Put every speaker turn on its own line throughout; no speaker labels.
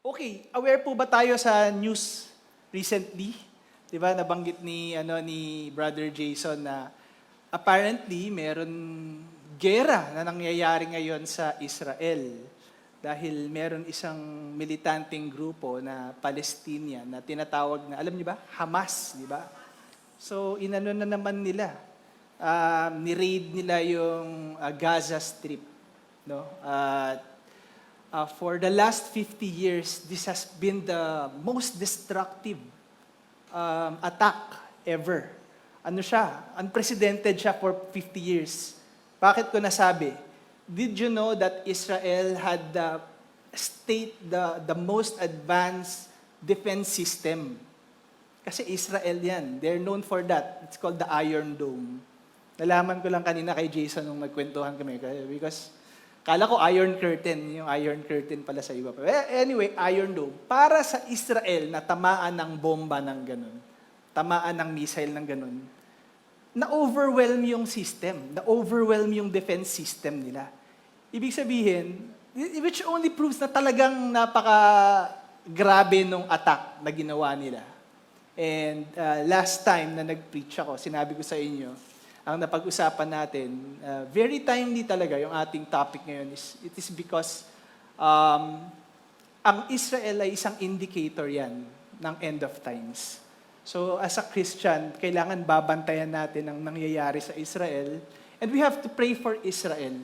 Okay, aware po ba tayo sa news recently? 'Di ba nabanggit ni Brother Jason na apparently meron gera na nangyayari ngayon sa Israel dahil meron isang militanteng grupo na Palestinian na tinatawag na, alam niyo ba, Hamas, 'di ba? So inano na naman nila, ni-raid nila yung Gaza Strip, no? For the last 50 years, this has been the most destructive attack ever. Ano siya? Unprecedented siya for 50 years. Bakit ko nasabi? Did you know that Israel had the most advanced defense system? Kasi Israel yan. They're known for that. It's called the Iron Dome. Nalaman ko lang kanina kay Jason nung nagkwentuhan kami. Because kala ko Iron Curtain, yung Iron Curtain pala sa iba. Anyway, Iron Dome. Para sa Israel na tamaan ng bomba ng ganun, tamaan ng missile ng ganun, na-overwhelm yung system, na-overwhelm yung defense system nila. Ibig sabihin, which only proves na talagang napaka-grabe nung attack na ginawa nila. And last time na nag-preach ako, sinabi ko sa inyo, ang napag-usapan natin, very timely talaga yung ating topic ngayon it is because ang Israel ay isang indicator yan ng end of times. So as a Christian, kailangan babantayan natin ang nangyayari sa Israel and we have to pray for Israel.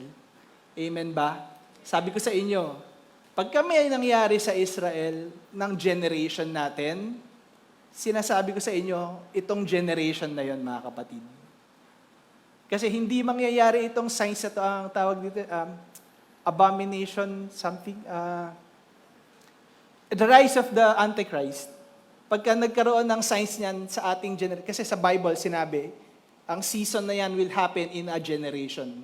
Amen ba? Sabi ko sa inyo, pag kami ay nangyari sa Israel ng generation natin, sinasabi ko sa inyo, itong generation na yon mga kapatid. Kasi hindi mangyayari itong signs na to, ang tawag dito, abomination, something, the rise of the Antichrist. Pagka nagkaroon ng signs niyan sa ating generation, kasi sa Bible sinabi, ang season na yan will happen in a generation.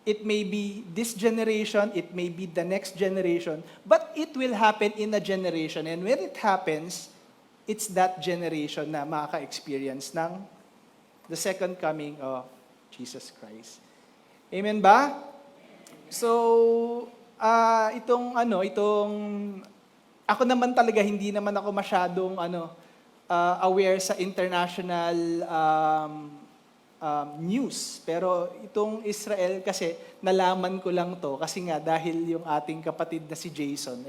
It may be this generation, it may be the next generation, but it will happen in a generation. And when it happens, it's that generation na makaka-experience ng the second coming of Jesus Christ. Amen ba? So, ako naman talaga, hindi naman ako masyadong aware sa international news. Pero itong Israel kasi, nalaman ko lang to kasi nga dahil yung ating kapatid na si Jason,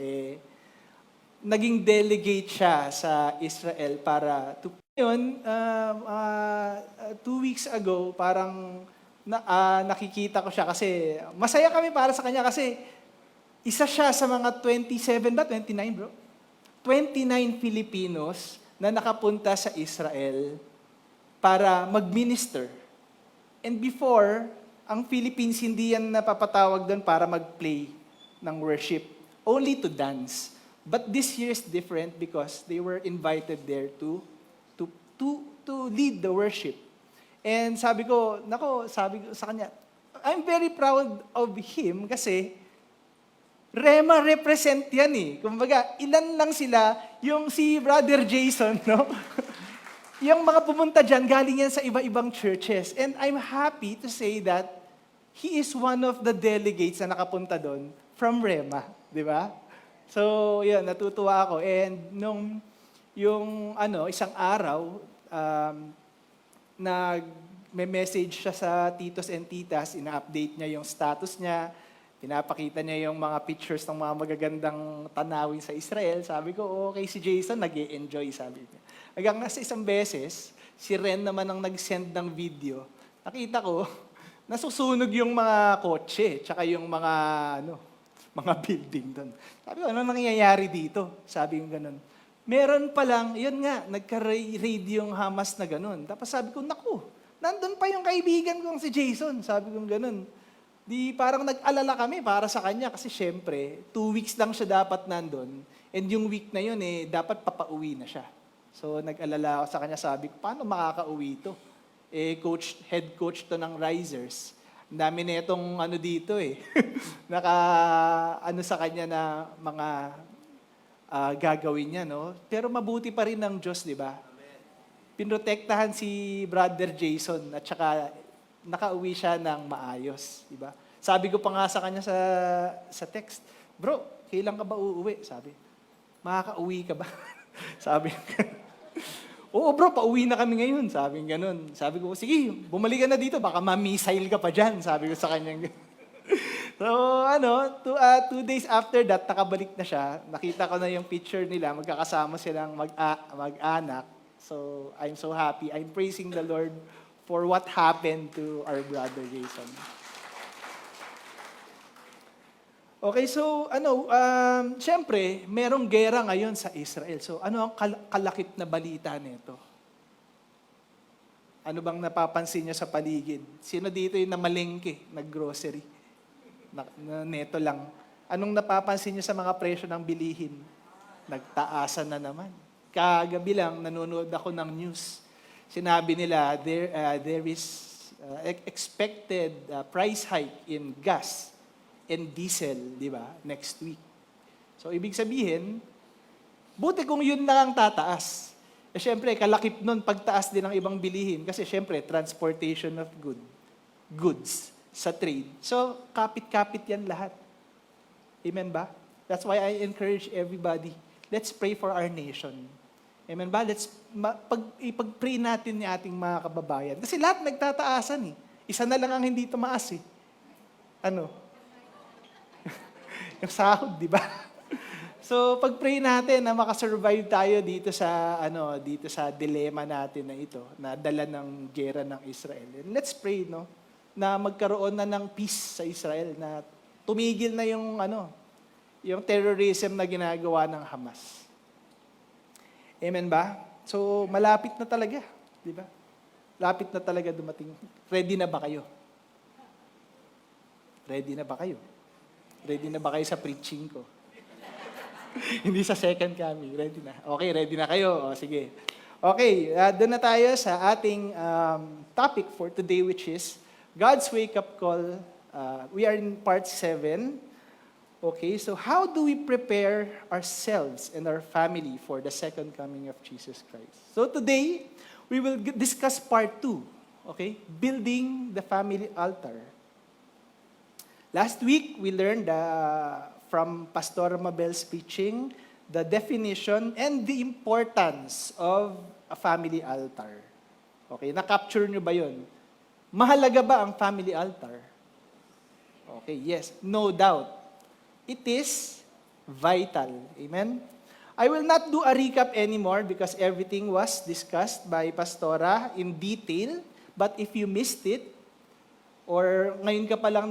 naging delegate siya sa Israel para yun, 2 weeks ago, parang nakikita ko siya kasi masaya kami para sa kanya kasi isa siya sa mga 27 ba? 29 bro? 29 Filipinos na nakapunta sa Israel para mag-minister. And before, ang Philippines hindi yan napapatawag doon para mag-play ng worship, only to dance. But this year is different because they were invited there to lead the worship. And sabi ko sa kanya, I'm very proud of him kasi Rema represent yan eh. Kumbaga, ilan lang sila, yung si Brother Jason, no? Yung mga pumunta dyan, galing yan sa iba-ibang churches. And I'm happy to say that he is one of the delegates na nakapunta doon from Rema. Di ba? So, yun, natutuwa ako. And isang araw, nag-message siya sa titos and titas, ina-update niya yung status niya, pinapakita niya yung mga pictures ng mga magagandang tanawin sa Israel. Sabi ko, okay, si Jason nag-e-enjoy, sabi niya. Hanggang nasa isang beses, si Ren naman ang nag-send ng video. Nakita ko, nasusunog yung mga kotse, tsaka yung mga building doon. Sabi ko, ano nangyayari dito? Sabi ko ganun. Meron pa lang, yun nga, nagka-raid yung Hamas na ganun. Tapos sabi ko, naku, nandun pa yung kaibigan kong si Jason. Sabi ko ganun. Di parang nag-alala kami para sa kanya kasi syempre, 2 weeks lang siya dapat nandun. And yung week na yun, dapat papauwi na siya. So nag-alala ako sa kanya, sabi ko, paano makakauwi ito? Head coach to ng Risers. Ang dami na itong dito sa kanya na mga gagawin niya, no? Pero mabuti pa rin ng Diyos, di ba? Pinrotektahan si Brother Jason at saka nakauwi siya ng maayos, di ba? Sabi ko pa nga sa kanya sa text, bro, kailan ka ba uuwi? Sabi. makakauwi ka ba? Sabi ko, oo bro, pauwi na kami ngayon. Sabi ko ganun. Sabi ko, sige, bumalik ka na dito, baka ma-missile ka pa dyan. Sabi ko sa kanya. So, 2 days after that, nakabalik na siya. Nakita ko na yung picture nila, magkakasama silang mag-anak. So, I'm so happy. I'm praising the Lord for what happened to our brother Jason. Okay, so, syempre, merong gera ngayon sa Israel. So, ano ang kalakip na balita nito? Ano bang napapansin niyo sa paligid? Sino dito yung namalengke, nag-grocery? Neto lang. Anong napapansin niyo sa mga presyo ng bilihin? Nagtaasan na naman. Kagabi lang, nanonood ako ng news. Sinabi nila, there is expected price hike in gas and diesel, di ba, next week. So, ibig sabihin, buti kung yun na ang tataas. Eh, syempre, kalakip nun, pagtaas din ng ibang bilihin. Kasi, syempre, transportation of goods sa trade. So, kapit-kapit yan lahat. Amen ba? That's why I encourage everybody, let's pray for our nation. Amen ba? Ipag-pray natin yung ating mga kababayan. Kasi lahat nagtataasan eh. Isa na lang ang hindi tumaas eh. Ano? Yung sahod, di ba? So, pag-pray natin na makasurvive tayo dito sa dilemma natin na ito, na dala ng gera ng Israel. And let's pray, no? Na magkaroon na ng peace sa Israel, na tumigil na yung terrorism na ginagawa ng Hamas. Amen ba? So, malapit na talaga, di ba? Lapit na talaga dumating. Ready na ba kayo? Ready na ba kayo? Ready na ba kayo sa preaching ko? Hindi sa second coming. Ready na. Okay, ready na kayo. O, sige. Okay, doon na tayo sa ating topic for today, which is God's wake-up call. We are in part 7. Okay, so how do we prepare ourselves and our family for the second coming of Jesus Christ? So today, we will discuss part 2. Okay, building the family altar. Last week, we learned from Pastor Mabel's preaching the definition and the importance of a family altar. Okay, na-capture nyo ba yun? Mahalaga ba ang family altar? Okay, yes, no doubt. It is vital. Amen? I will not do a recap anymore because everything was discussed by Pastora in detail. But if you missed it, or ngayon ka palang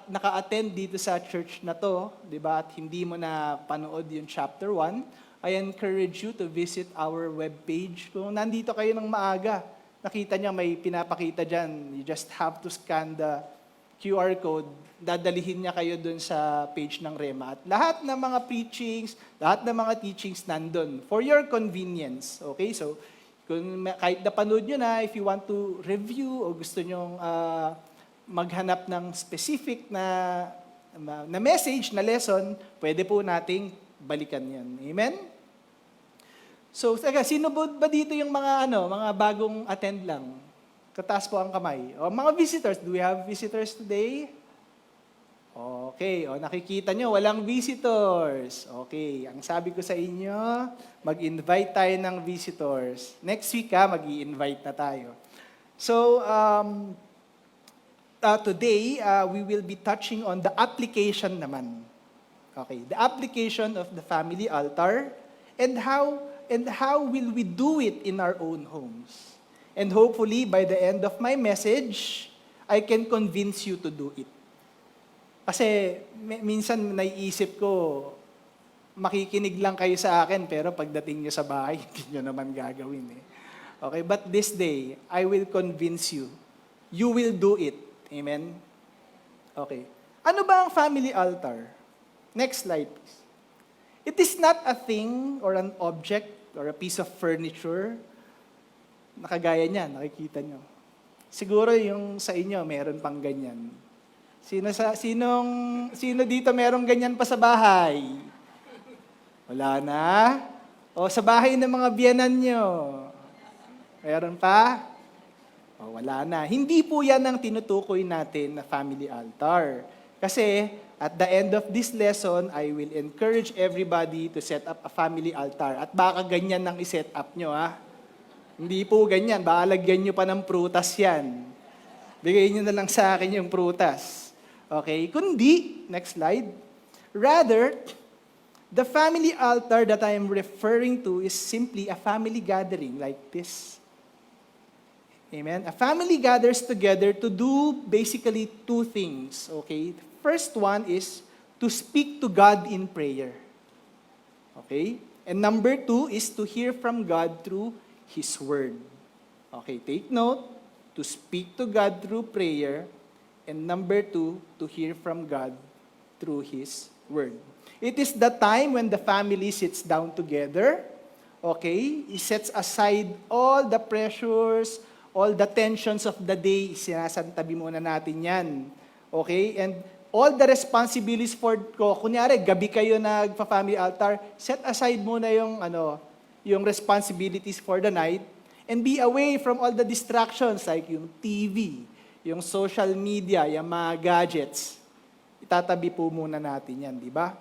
naka-attend dito sa church na to, di ba, at hindi mo na panood yung chapter 1, I encourage you to visit our webpage. Kung nandito kayo ng maaga, nakita niya may pinapakita dyan. You just have to scan the QR code, dadalihin niya kayo dun sa page ng Rema. At lahat ng mga preachings, lahat ng mga teachings nandun for your convenience. Okay, so kahit napanood nyo na, if you want to review o gusto nyong maghanap ng specific na message, na lesson, pwede po nating balikan yan. Amen? So, sino ba dito yung mga bagong attend lang? Kataas po ang kamay. O, mga visitors, do we have visitors today? Okay, nakikita nyo, walang visitors. Okay, ang sabi ko sa inyo, mag-invite tayo ng visitors. Next week, mag-i-invite na tayo. So, today, we will be touching on the application naman. Okay, the application of the family altar and how will we do it in our own homes. And hopefully, by the end of my message, I can convince you to do it. Kasi minsan naiisip ko, makikinig lang kayo sa akin, pero pagdating nyo sa bahay, hindi nyo naman gagawin eh. Okay, but this day, I will convince you. You will do it. Amen? Okay. Ano ba ang family altar? Next slide, please. It is not a thing or an object or a piece of furniture. Nakagaya niyan, nakikita nyo. Siguro yung sa inyo, meron pang ganyan. Sino dito merong ganyan pa sa bahay? Wala na? O sa bahay ng mga biyanan nyo? Meron pa? O wala na. Hindi po yan ang tinutukoy natin na family altar. Kasi at the end of this lesson, I will encourage everybody to set up a family altar. At baka ganyan ang iset up nyo, ha? Hindi po ganyan. Baka lagyan nyo pa ng prutas yan. Bigay nyo na lang sa akin yung prutas. Okay? Kundi, next slide. Rather, the family altar that I am referring to is simply a family gathering like this. Amen? A family gathers together to do basically two things, okay? First one is to speak to God in prayer. Okay? And number two is to hear from God through His Word. Okay, take note, to speak to God through prayer, and number two, to hear from God through His Word. It is the time when the family sits down together, okay? He sets aside all the pressures, all the tensions of the day, sinasantabi muna natin yan. Okay? And all the responsibilities for, kunyari, gabi kayo nagpa-family altar, set aside muna yung responsibilities for the night, and be away from all the distractions like yung TV, yung social media, yung mga gadgets. Itatabi po muna natin yan, di ba?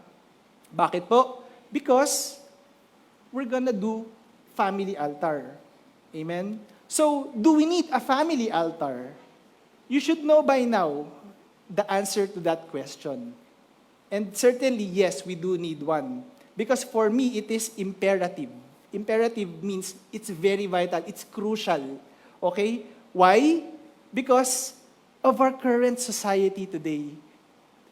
Bakit po? Because we're gonna do family altar. Amen? So, do we need a family altar? You should know by now the answer to that question. And certainly, yes, we do need one. Because for me, it is imperative. Imperative means it's very vital, it's crucial. Okay? Why? Because of our current society today.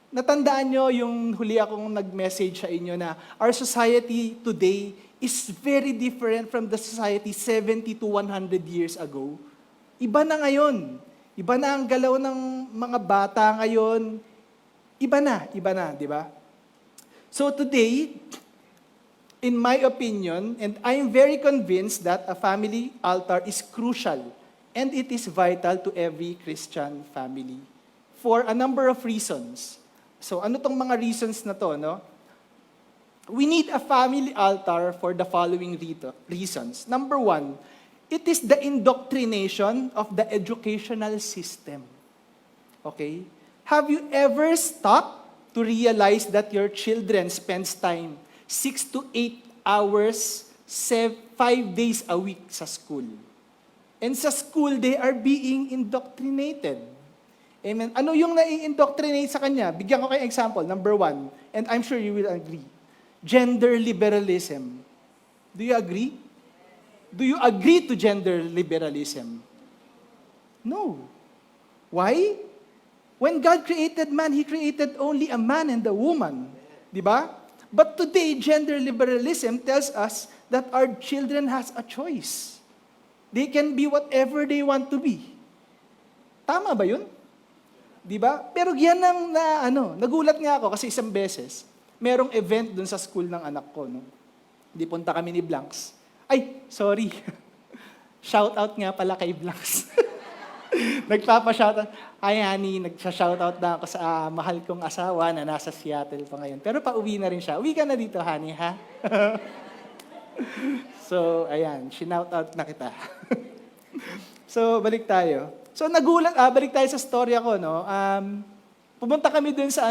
Natandaan nyo yung huli akong nag-message sa inyo na our society today is very different from the society 70 to 100 years ago. Iba na ngayon. Iba na ang galaw ng mga bata ngayon. Iba na, di ba? So today, in my opinion, and I am very convinced that a family altar is crucial and it is vital to every Christian family for a number of reasons. So ano tong mga reasons na to, no? We need a family altar for the following reasons. Number one, it is the indoctrination of the educational system. Okay? Have you ever stopped to realize that your children spends time 6 to 8 hours, 5 days a week sa school? And sa school, they are being indoctrinated. Amen? Ano yung nai-indoctrinate sa kanya? Bigyan ko kayo example. Number one, and I'm sure you will agree. Gender liberalism. Do you agree? Do you agree to gender liberalism? No. Why? When God created man, He created only a man and a woman. Di ba? But today, gender liberalism tells us that our children has a choice. They can be whatever they want to be. Tama ba yun? Di ba? Pero yan ang nagulat nga ako kasi isang beses, merong event dun sa school ng anak ko. No? Di punta kami ni Blanks. Ay, sorry. Shoutout nga pala kay Blanks. Nagpapa-shoutout. Hi, honey. Nagsa-shoutout na ako sa mahal kong asawa na nasa Seattle pa ngayon. Pero pauwi na rin siya. Uwi ka na dito, honey, ha? So, ayan. Shoutout na kita. So, balik tayo. So, balik tayo sa storya ko, no? Pumunta kami dun sa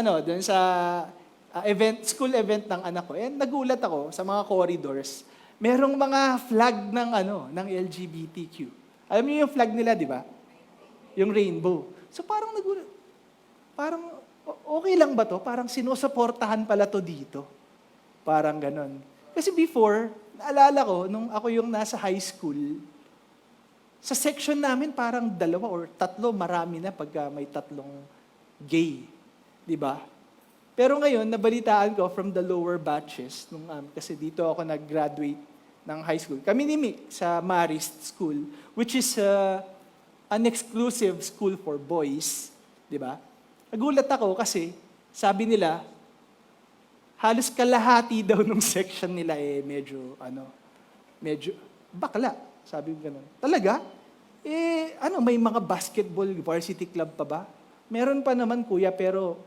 school event ng anak ko. And nagulat ako sa mga corridors. Merong mga flag ng LGBTQ. Alam niyo yung flag nila, di ba? Yung rainbow. So parang nagulat. Parang okay lang ba to? Parang sinusuportahan pala to dito. Parang ganon. Kasi before, naalala ko, nung ako yung nasa high school, sa section namin parang 2 or 3, marami na pagka may 3 gay. Di ba? Pero ngayon, nabalitaan ko from the lower batches, kasi dito ako nag-graduate ng high school. Kami ni Mick sa Marist School, which is an exclusive school for boys. Di ba? Nagulat ako kasi sabi nila, halos kalahati daw nung section nila medyo bakla. Sabi ko ganun. Talaga? May mga basketball varsity club pa ba? Meron pa naman, kuya, pero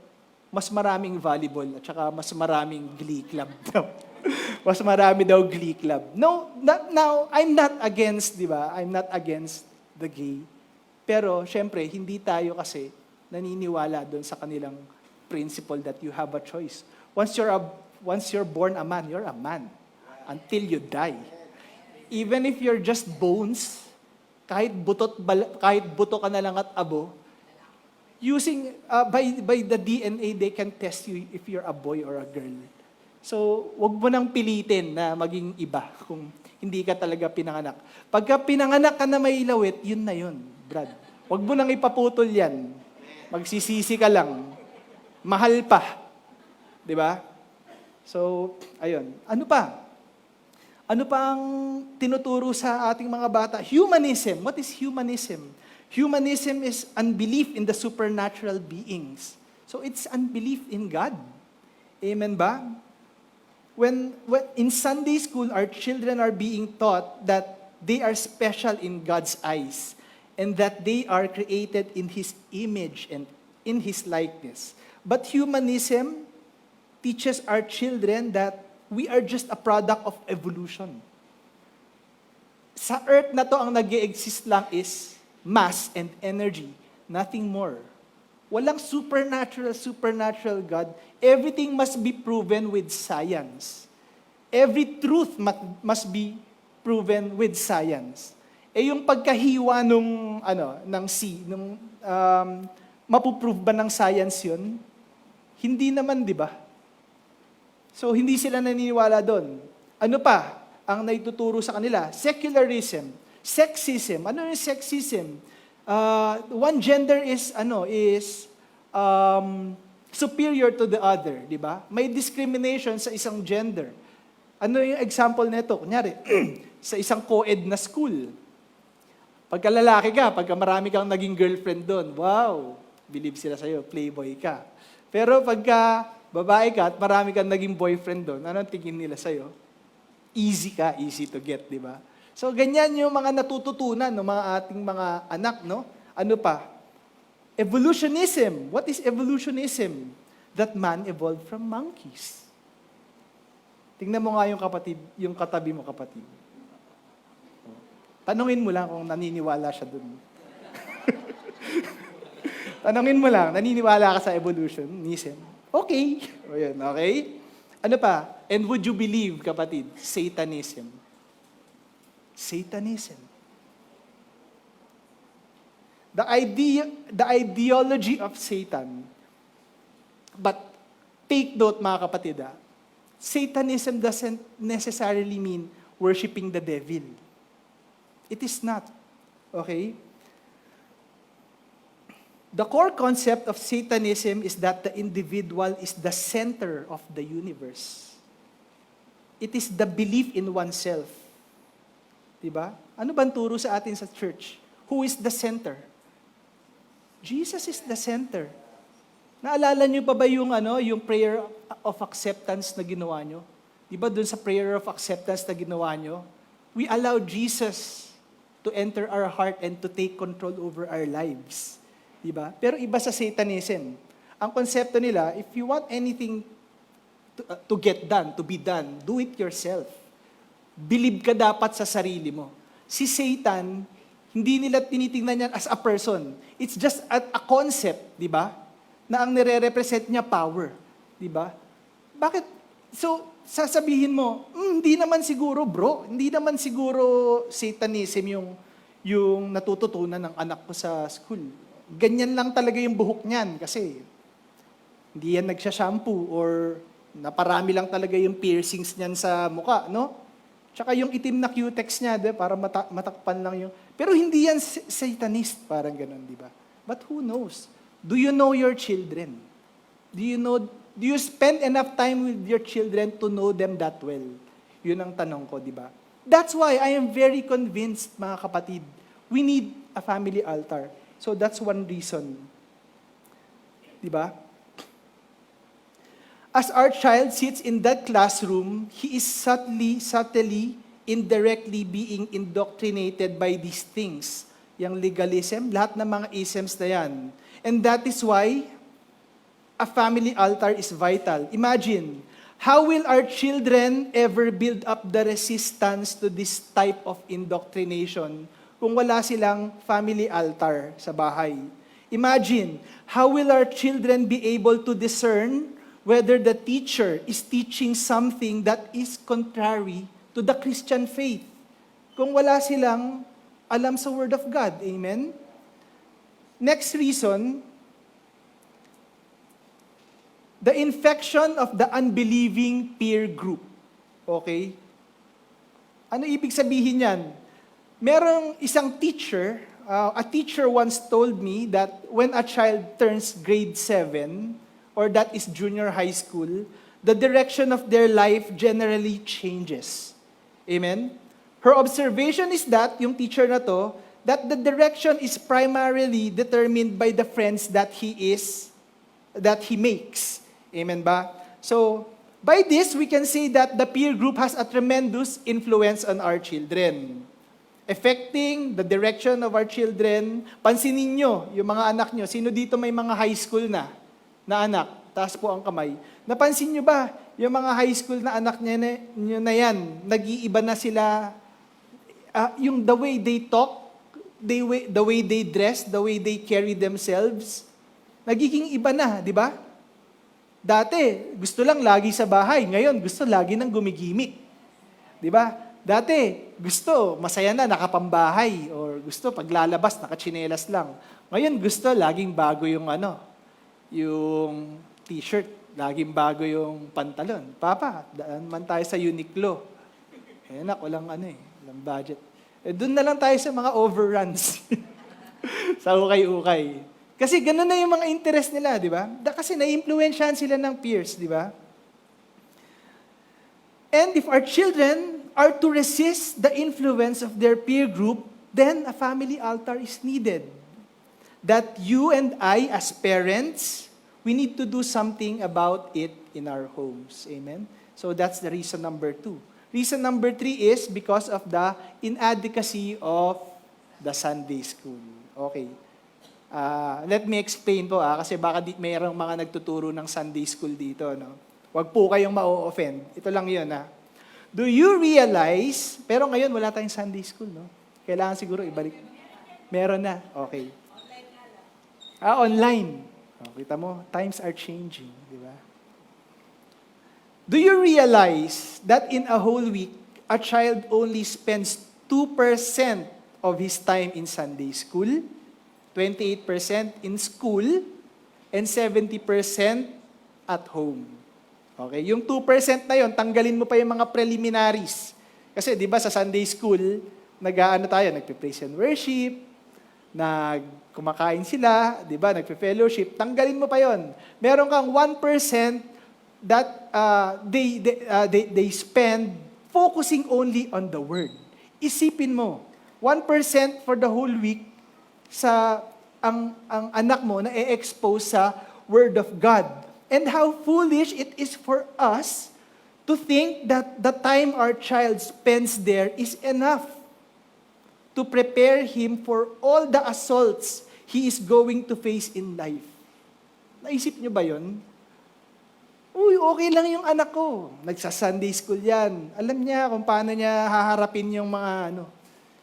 mas maraming volleyball at saka mas maraming glee club daw. Mas marami daw glee club. No, now, I'm not against, di ba? I'm not against the gay. Pero, syempre, hindi tayo kasi naniniwala doon sa kanilang principle that you have a choice. Once you're born a man, you're a man until you die. Even if you're just bones, kahit buto ka na lang at abo, using by the DNA, they can test you if you're a boy or a girl. So, wag mo nang pilitin na maging iba kung hindi ka talaga pinanganak. Pagka pinanganak ka na may lawit, yun na yun, Brad. Wag mo nang ipaputol yan. Magsisisi ka lang. Mahal pa. 'Di ba? So, ayun. Ano pa? Ano pa ang tinuturo sa ating mga bata? Humanism. What is humanism? Humanism is unbelief in the supernatural beings. So, it's unbelief in God. Amen ba? When in Sunday school, our children are being taught that they are special in God's eyes and that they are created in His image and in His likeness. But humanism teaches our children that we are just a product of evolution. Sa earth na to, ang nag-e-exist lang is mass and energy, nothing more. Walang supernatural God. Everything must be proven with science. Every truth must be proven with science. Yung pagkahiwa ng sea, mapuprove ba ng science yun? Hindi naman, di ba? So, hindi sila naniniwala doon. Ano pa ang naituturo sa kanila? Secularism, sexism. Ano yung sexism? One gender is superior to the other, di ba? May discrimination sa isang gender. Ano yung example nito? Kunyari, sa isang co-ed na school. Pagka lalaki ka, pagka marami kang naging girlfriend doon, wow, believe sila sa'yo, playboy ka. Pero pagka babae ka at marami kang naging boyfriend doon, anong tingin nila sa'yo? Easy ka, easy to get, di ba? So, ganyan yung mga natututunan ng mga ating mga anak, no? Ano pa? Evolutionism. What is evolutionism? That man evolved from monkeys. Tingnan mo nga yung katabi mo, kapatid. Tanungin mo lang kung naniniwala siya dun. Tanungin mo lang, naniniwala ka sa evolutionism? Okay. O yun, okay? Ano pa? And would you believe, kapatid, Satanism? Satanism. The ideology of Satan. But take note, mga kapatid, Satanism doesn't necessarily mean worshiping the devil. It is not. Okay? The core concept of Satanism is that the individual is the center of the universe. It is the belief in oneself. Diba? Ano bang turo sa atin sa church? Who is the center? Jesus is the center. Naalala niyo pa ba yung prayer of acceptance na ginawa niyo? Diba dun sa prayer of acceptance na ginawa niyo, we allow Jesus to enter our heart and to take control over our lives. Diba? Pero iba sa Satanism. Ang konsepto nila, if you want anything to get done, to be done, do it yourself. Believe ka dapat sa sarili mo. Si Satan, hindi nila tinitingnan yan as a person. It's just a concept, di ba? Na ang nire-represent niya power. Di ba? Bakit? So, sasabihin mo, hindi naman siguro, bro. Hindi naman siguro Satanism yung natututunan ng anak ko sa school. Ganyan lang talaga yung buhok niyan kasi hindi yan nagsha-shampoo or naparami lang talaga yung piercings niyan sa muka, no? Tsaka yung itim na cutex niya, para matakpan lang yung... Pero hindi yan Satanist, parang ganun, di ba? But who knows? Do you know your children? Do you spend enough time with your children to know them that well? Yun ang tanong ko, di ba? That's why I am very convinced, mga kapatid, we need a family altar. So that's one reason. Di ba? As our child sits in that classroom, he is subtly, indirectly being indoctrinated by these things. Yung legalism, lahat ng mga isms na yan. And that is why a family altar is vital. Imagine, how will our children ever build up the resistance to this type of indoctrination kung wala silang family altar sa bahay? Imagine, how will our children be able to discern whether the teacher is teaching something that is contrary to the Christian faith kung wala silang alam sa Word of God? Amen? Next reason, the infection of the unbelieving peer group. Okay? Ano ibig sabihin yan? Merong isang teacher, a teacher once told me that when a child turns grade 7, or that is junior high school, the direction of their life generally changes. Amen? Her observation is that, yung teacher na to, that the direction is primarily determined by the friends that he makes. Amen ba? So, by this, we can say that the peer group has a tremendous influence on our children. Affecting the direction of our children. Pansinin nyo, yung mga anak nyo, sino dito may mga high school na anak? Taas po ang kamay. Napansin nyo ba, yung mga high school na anak nyo na yan, nag-iiba na sila, yung the way they talk, the way they dress, the way they carry themselves, nagiging iba na, di ba? Dati, gusto lang lagi sa bahay. Ngayon, gusto lagi nang gumigimik. Di ba? Dati, gusto, masaya na, nakapambahay. Or gusto, paglalabas, nakachinelas lang. Ngayon, gusto, laging bago yung yung t-shirt. Laging bago yung pantalon. Papa, daan man tayo sa Uniqlo. Nak, walang walang budget. Doon na lang tayo sa mga overruns. Sa ukay-ukay. Kasi gano'n na yung mga interest nila, di ba? Kasi na-influensyahan sila ng peers, di ba? And if our children are to resist the influence of their peer group, then a family altar is needed. That you and I, as parents, we need to do something about it in our homes. Amen? So that's the reason number 2. Reason number 3 is because of the inadequacy of the Sunday school. Okay. Let me explain po kasi baka mayroong mga nagtuturo ng Sunday school dito. No? Huwag po kayong ma-offend. Ito lang yun. Do you realize, pero ngayon wala tayong Sunday school, no? Kailangan siguro ibalik. Meron na. Okay. Online. Kita mo, times are changing. Di ba? Do you realize that in a whole week, a child only spends 2% of his time in Sunday school? 28% in school, and 70% at home. Okay? Yung 2% na yon, tanggalin mo pa yung mga preliminaries. Kasi di ba sa Sunday school, nagpe-praise and worship, kumakain sila, di ba, nagpe-fellowship, tanggalin mo pa yon. Meron kang 1% that they spend focusing only on the Word. Isipin mo, 1% for the whole week, sa ang anak mo na i-expose sa Word of God. And how foolish it is for us to think that the time our child spends there is enough to prepare him for all the assaults he is going to face in life. Naisip niyo ba yun? Uy, okay lang yung anak ko. Nagsa-Sunday school yan. Alam niya kung paano niya haharapin yung mga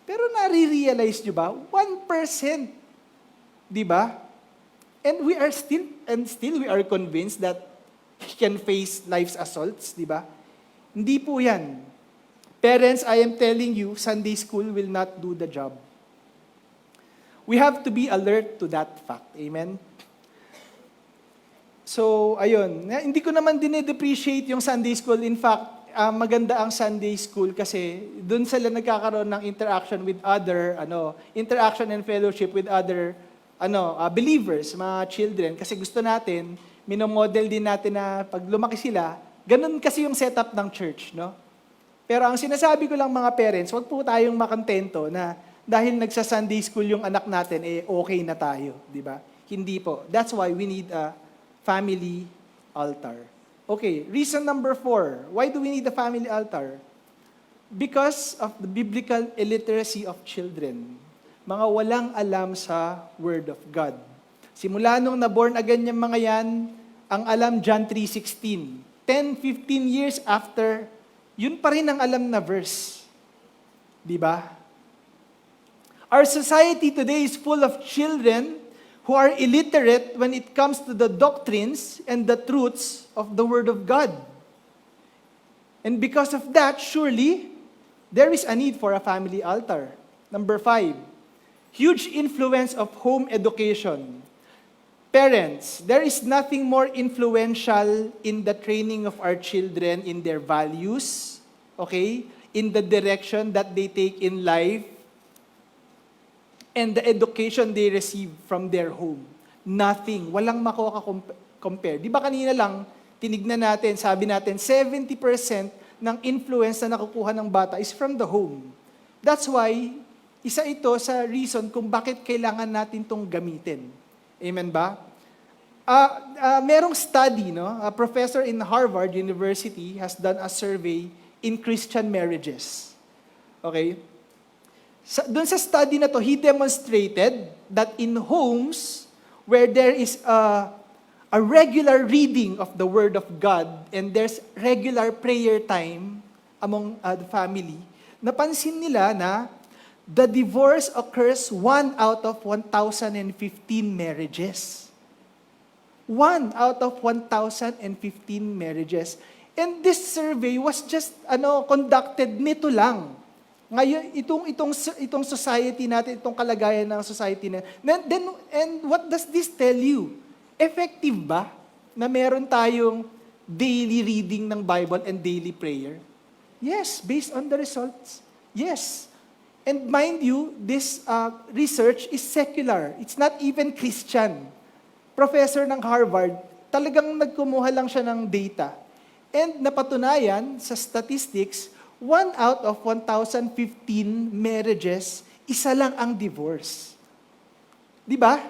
Pero nare-realize nyo ba? 1%. Di ba? And still we are convinced that he can face life's assaults, di ba? Hindi po yan. Parents, I am telling you, Sunday school will not do the job. We have to be alert to that fact. Amen? So, ayun. Hindi ko naman dine-depreciate yung Sunday school. In fact, maganda ang Sunday school kasi doon sila nagkakaroon ng interaction with other, interaction and fellowship with other, believers, mga children. Kasi gusto natin, minomodel din natin na pag lumaki sila, ganun kasi yung setup ng church, no? Pero ang sinasabi ko lang mga parents, wag po tayong makontento na dahil nagsa-Sunday school yung anak natin, okay na tayo, di ba? Hindi po. That's why we need a family altar. Okay, reason number 4. Why do we need a family altar? Because of the biblical illiteracy of children. Mga walang alam sa Word of God. Simula nung na-born again yung mga yan, ang alam John 3:16. 10, 15 years after, yun pa rin ang alam na verse. Di ba? Our society today is full of children who are illiterate when it comes to the doctrines and the truths of the Word of God. And because of that, surely, there is a need for a family altar. Number 5, huge influence of home education. Parents, there is nothing more influential in the training of our children in their values, okay, in the direction that they take in life, and the education they receive from their home. Nothing. Walang makaka-compare. Di ba kanina lang, tinignan natin, sabi natin, 70% ng influence na nakukuha ng bata is from the home. That's why, isa ito sa reason kung bakit kailangan natin itong gamitin. Amen ba? Merong study, no? A professor in Harvard University has done a survey in Christian marriages. Okay? Doon sa study na to, he demonstrated that in homes where there is a regular reading of the Word of God and there's regular prayer time among the family, napansin nila na the divorce occurs 1 out of 1,015 marriages. 1 out of 1,015 marriages. And this survey was just conducted nito lang. Ngayon, itong society natin, itong kalagayan ng society na, and what does this tell you? Effective ba na meron tayong daily reading ng Bible and daily prayer? Yes, based on the results. Yes. And mind you, this research is secular. It's not even Christian. Professor ng Harvard, talagang nagkumuha lang siya ng data. And napatunayan sa statistics, 1 out of 1,015 marriages, isa lang ang divorce. Di ba?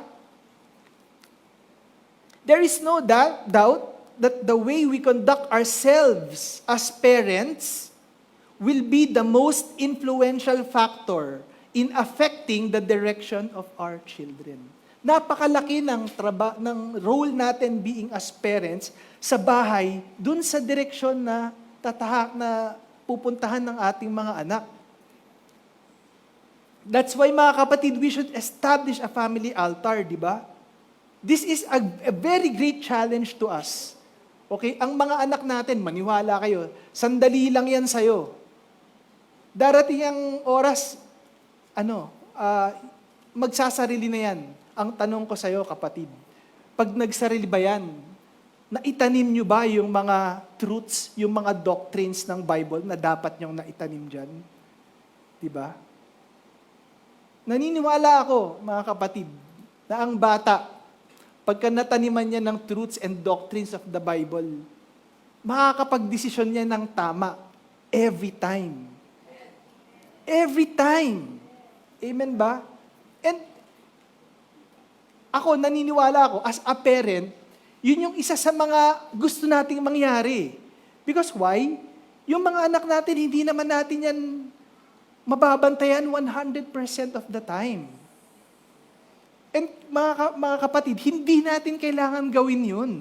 There is no doubt that the way we conduct ourselves as parents will be the most influential factor in affecting the direction of our children. Napakalaki ng role natin being as parents sa bahay, dun sa direksyon na pupuntahan ng ating mga anak. That's why, mga kapatid, we should establish a family altar, di ba? This is a very great challenge to us. Okay? Ang mga anak natin, maniwala kayo, sandali lang yan sa'yo. Darating ang oras, magsasarili na yan. Ang tanong ko sa'yo, kapatid, pag nagsarili ba yan, naitanim nyo ba yung mga truths, yung mga doctrines ng Bible na dapat nyong naitanim dyan? Diba? Naniniwala ako, mga kapatid, na ang bata, pagka nataniman niya ng truths and doctrines of the Bible, makakapag-desisyon niya ng tama every time. Every time. Amen ba? And ako, naniniwala ako, as a parent, yun yung isa sa mga gusto nating mangyari. Because why? Yung mga anak natin, hindi naman natin yan mababantayan 100% of the time. And mga kapatid, hindi natin kailangan gawin yun.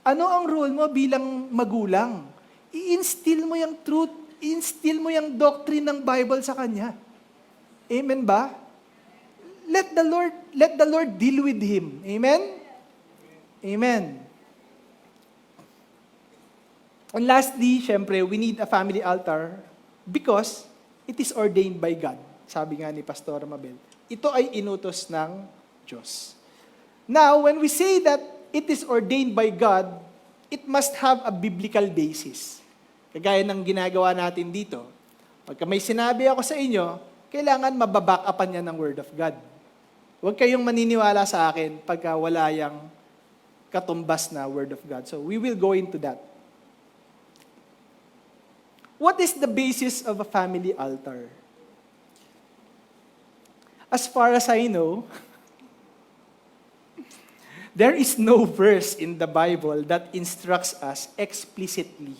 Ano ang role mo bilang magulang? I-instill mo yung truth, i-instill mo yung doctrine ng Bible sa kanya. Amen ba? Let the Lord deal with him. Amen? Amen. And lastly, syempre, we need a family altar because it is ordained by God. Sabi nga ni Pastor Mabel. Ito ay inutos ng Diyos. Now, when we say that it is ordained by God, it must have a biblical basis. Kagaya ng ginagawa natin dito. Pagka may sinabi ako sa inyo, kailangan mababack upan niya ng Word of God. Huwag kayong maniniwala sa akin pagka wala yang katumbas na Word of God. So, we will go into that. What is the basis of a family altar? As far as I know, there is no verse in the Bible that instructs us explicitly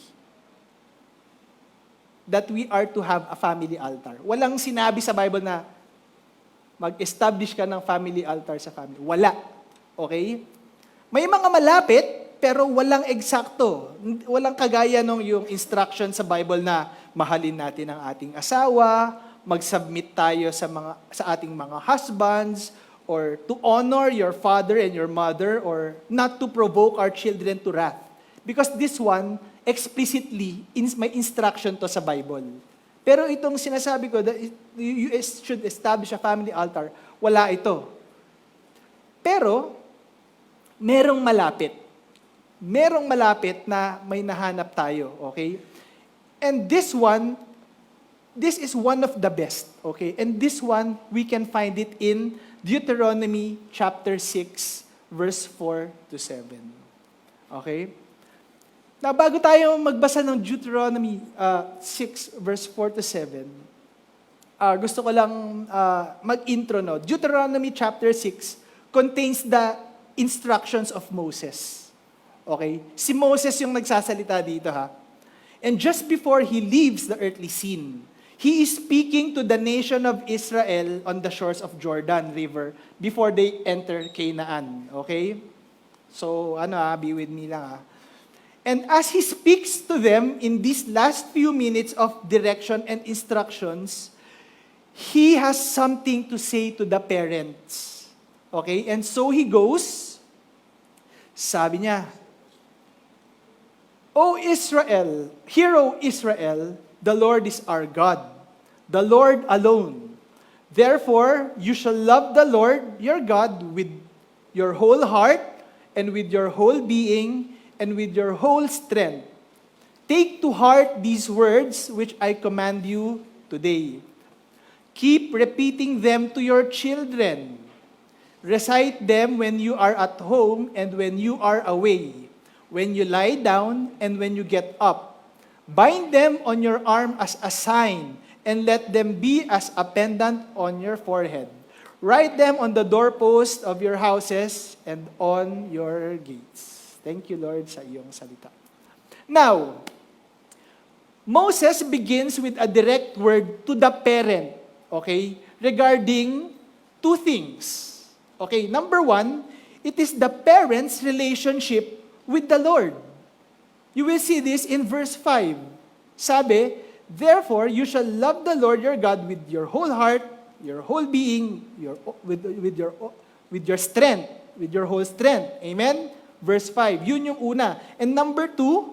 that we are to have a family altar. Walang sinabi sa Bible na mag-establish ka ng family altar sa family. Wala. Okay? May mga malapit, pero walang eksakto. Walang kagaya nung yung instruction sa Bible na mahalin natin ang ating asawa, mag-submit tayo sa ating mga husbands, or to honor your father and your mother, or not to provoke our children to wrath. Because this one, explicitly, may instruction to sa Bible. Pero itong sinasabi ko, that you should establish a family altar, wala ito. Pero, merong malapit. Merong malapit na may nahanap tayo, okay? And this is one of the best, okay? And this one, we can find it in Deuteronomy chapter 6, verse 4 to 7. Okay? Now, bago tayo magbasa ng Deuteronomy 6, verse 4 to 7, gusto ko lang mag-intro, no? Deuteronomy chapter 6 contains the instructions of Moses. Okay? Si Moses yung nagsasalita dito, ha? And just before he leaves the earthly scene, he is speaking to the nation of Israel on the shores of Jordan River before they enter Canaan. Okay? So, be with me lang, ha? And as he speaks to them in these last few minutes of direction and instructions, he has something to say to the parents. Okay? And so he goes, sabi niya, O Israel, hear, O Israel, the Lord is our God, the Lord alone. Therefore, you shall love the Lord your God with your whole heart and with your whole being and with your whole strength. Take to heart these words which I command you today. Keep repeating them to your children. Recite them when you are at home and when you are away, when you lie down and when you get up. Bind them on your arm as a sign, and let them be as a pendant on your forehead. Write them on the doorpost of your houses and on your gates. Thank you, Lord, sa iyong salita. Now, Moses begins with a direct word to the parent, okay, regarding two things. Okay, number one, it is the parent's relationship with the Lord. You will see this in verse 5. Sabi, therefore, you shall love the Lord your God with your whole heart, your whole being, with your strength, with your whole strength. Amen? Verse 5. Yun yung una. And number 2,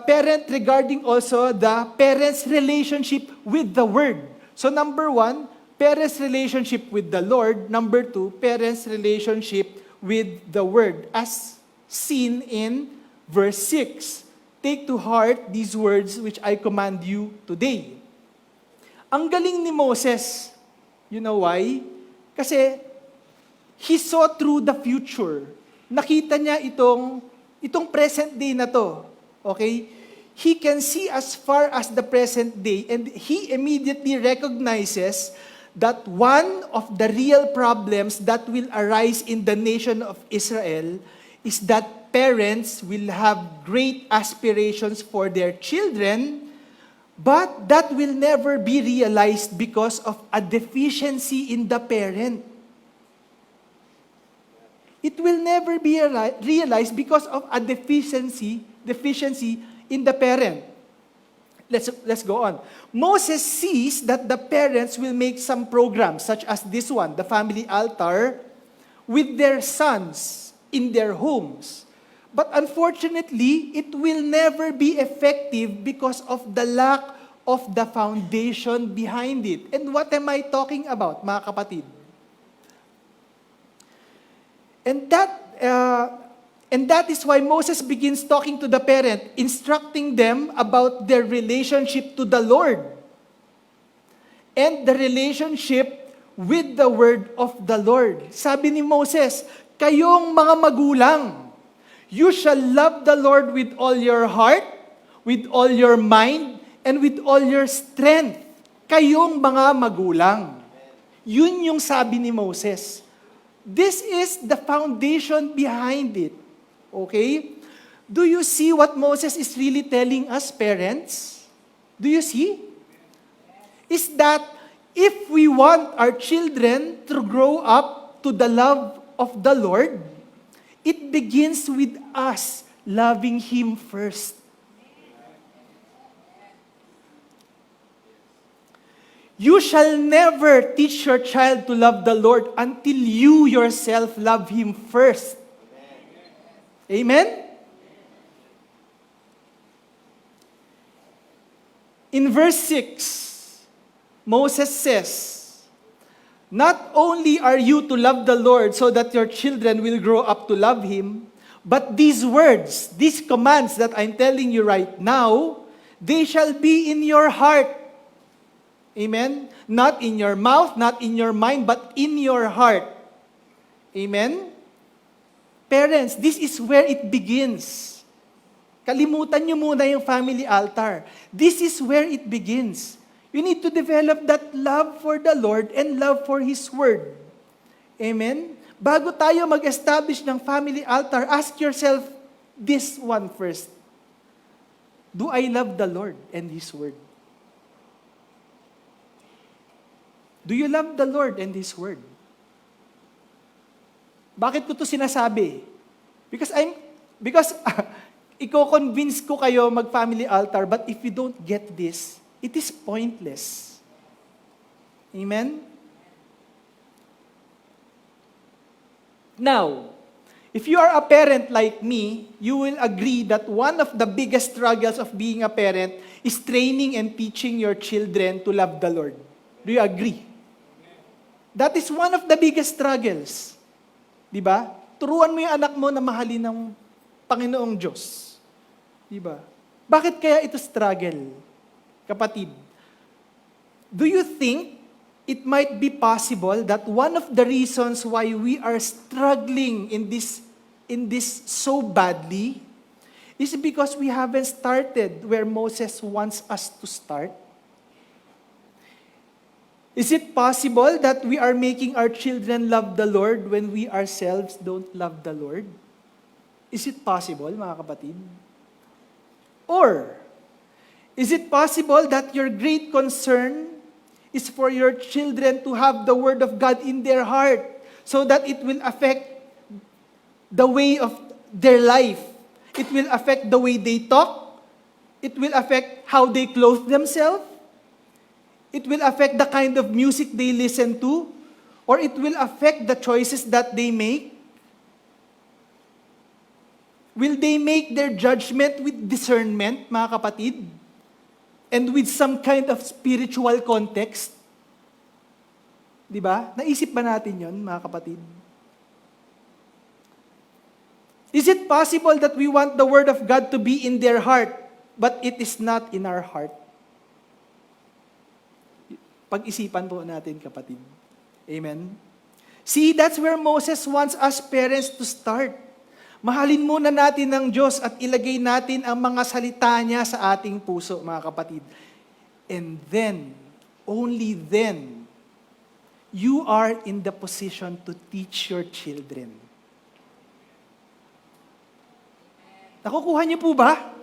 parent regarding also the parent's relationship with the Word. So number 1, parents' relationship with the Lord. Number 2, parents' relationship with the Word, as seen in verse 6. Take to heart these words which I command you today. Ang galing ni Moses. You know why? Kasi he saw through the future. Nakita niya itong present day na to. Okay? He can see as far as the present day, and he immediately recognizes that one of the real problems that will arise in the nation of Israel is that parents will have great aspirations for their children, but that will never be realized because of a deficiency in the parent. It will never be realized because of a deficiency in the parent. Let's go on. Moses sees that the parents will make some programs, such as this one, the family altar, with their sons in their homes. But unfortunately, it will never be effective because of the lack of the foundation behind it. And what am I talking about, mga kapatid? And that is why Moses begins talking to the parent, instructing them about their relationship to the Lord and the relationship with the word of the Lord. Sabi ni Moses, kayong mga magulang, you shall love the Lord with all your heart, with all your mind, and with all your strength. Kayong mga magulang. Yun yung sabi ni Moses. This is the foundation behind it. Okay? Do you see what Moses is really telling us, parents? Do you see? Is that if we want our children to grow up to the love of the Lord, it begins with us loving Him first. You shall never teach your child to love the Lord until you yourself love Him first. Amen? In verse 6, Moses says, not only are you to love the Lord so that your children will grow up to love Him, but these words, these commands that I'm telling you right now, they shall be in your heart. Amen? Not in your mouth, not in your mind, but in your heart. Amen? Parents, this is where it begins. Kalimutan nyo muna yung family altar. This is where it begins. You need to develop that love for the Lord and love for His Word. Amen? Bago tayo mag-establish ng family altar, ask yourself this one first. Do I love the Lord and His Word? Do you love the Lord and His Word? Bakit ko to sinasabi? Because iko-convince ko kayo mag-family altar, but if you don't get this, it is pointless. Amen? Now, if you are a parent like me, you will agree that one of the biggest struggles of being a parent is training and teaching your children to love the Lord. Do you agree? That is one of the biggest struggles. Di ba? Turuan mo yung anak mo na mahalin ng Panginoong Diyos. Di ba? Bakit kaya ito struggle, kapatid? Do you think it might be possible that one of the reasons why we are struggling in this so badly is because we haven't started where Moses wants us to start? Is it possible that we are making our children love the Lord when we ourselves don't love the Lord? Is it possible, mga kapatid? Or, is it possible that your great concern is for your children to have the Word of God in their heart so that it will affect the way of their life? It will affect the way they talk. It will affect how they clothe themselves. It will affect the kind of music they listen to, or it will affect the choices that they make. Will they make their judgment with discernment, mga kapatid? And with some kind of spiritual context? Di ba? Naisip ba natin yon, mga kapatid? Is it possible that we want the Word of God to be in their heart, but it is not in our heart? Pag-isipan po natin, kapatid. Amen? See, that's where Moses wants us parents to start. Mahalin muna natin ng Diyos at ilagay natin ang mga salita niya sa ating puso, mga kapatid. And then, only then, you are in the position to teach your children. Nakukuha niyo po ba?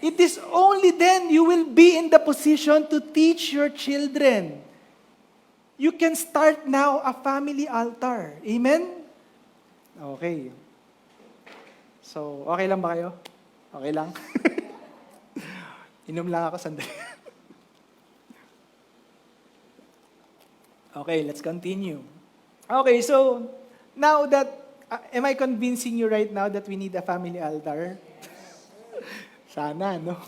It is only then you will be in the position to teach your children. You can start now a family altar. Amen? Okay. So, okay lang ba kayo? Okay lang? Inom lang ako sandali. Okay, let's continue. Okay, so, now that, am I convincing you right now that we need a family altar? Sana, no?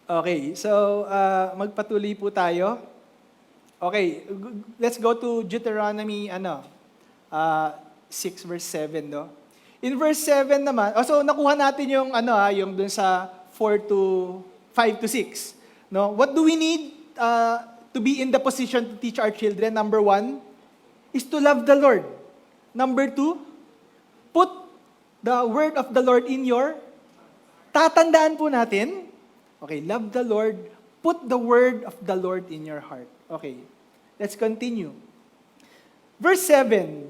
Okay, so magpatuloy po tayo. Okay, let's go to Deuteronomy 6 verse 7, no? In verse 7 naman, so nakuha natin yung yung dun sa 5 to 6, no? What do we need to be in the position to teach our children? Number 1 is to love the Lord. Number 2, put the word of the Lord in your. Tatandaan po natin. Okay, love the Lord. Put the word of the Lord in your heart. Okay, let's continue. Verse 7,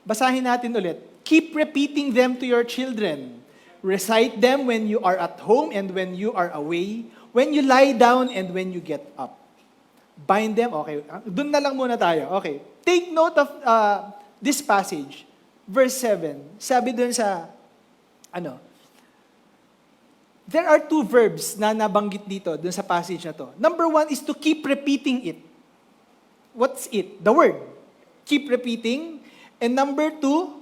basahin natin ulit. Keep repeating them to your children. Recite them when you are at home and when you are away, when you lie down and when you get up. Bind them. Okay, dun na lang muna tayo. Okay, take note of this passage. Verse 7, sabi dun sa, There are two verbs na nabanggit dito, dun sa passage na to. Number one is to keep repeating it. What's it? The word. Keep repeating. And number two,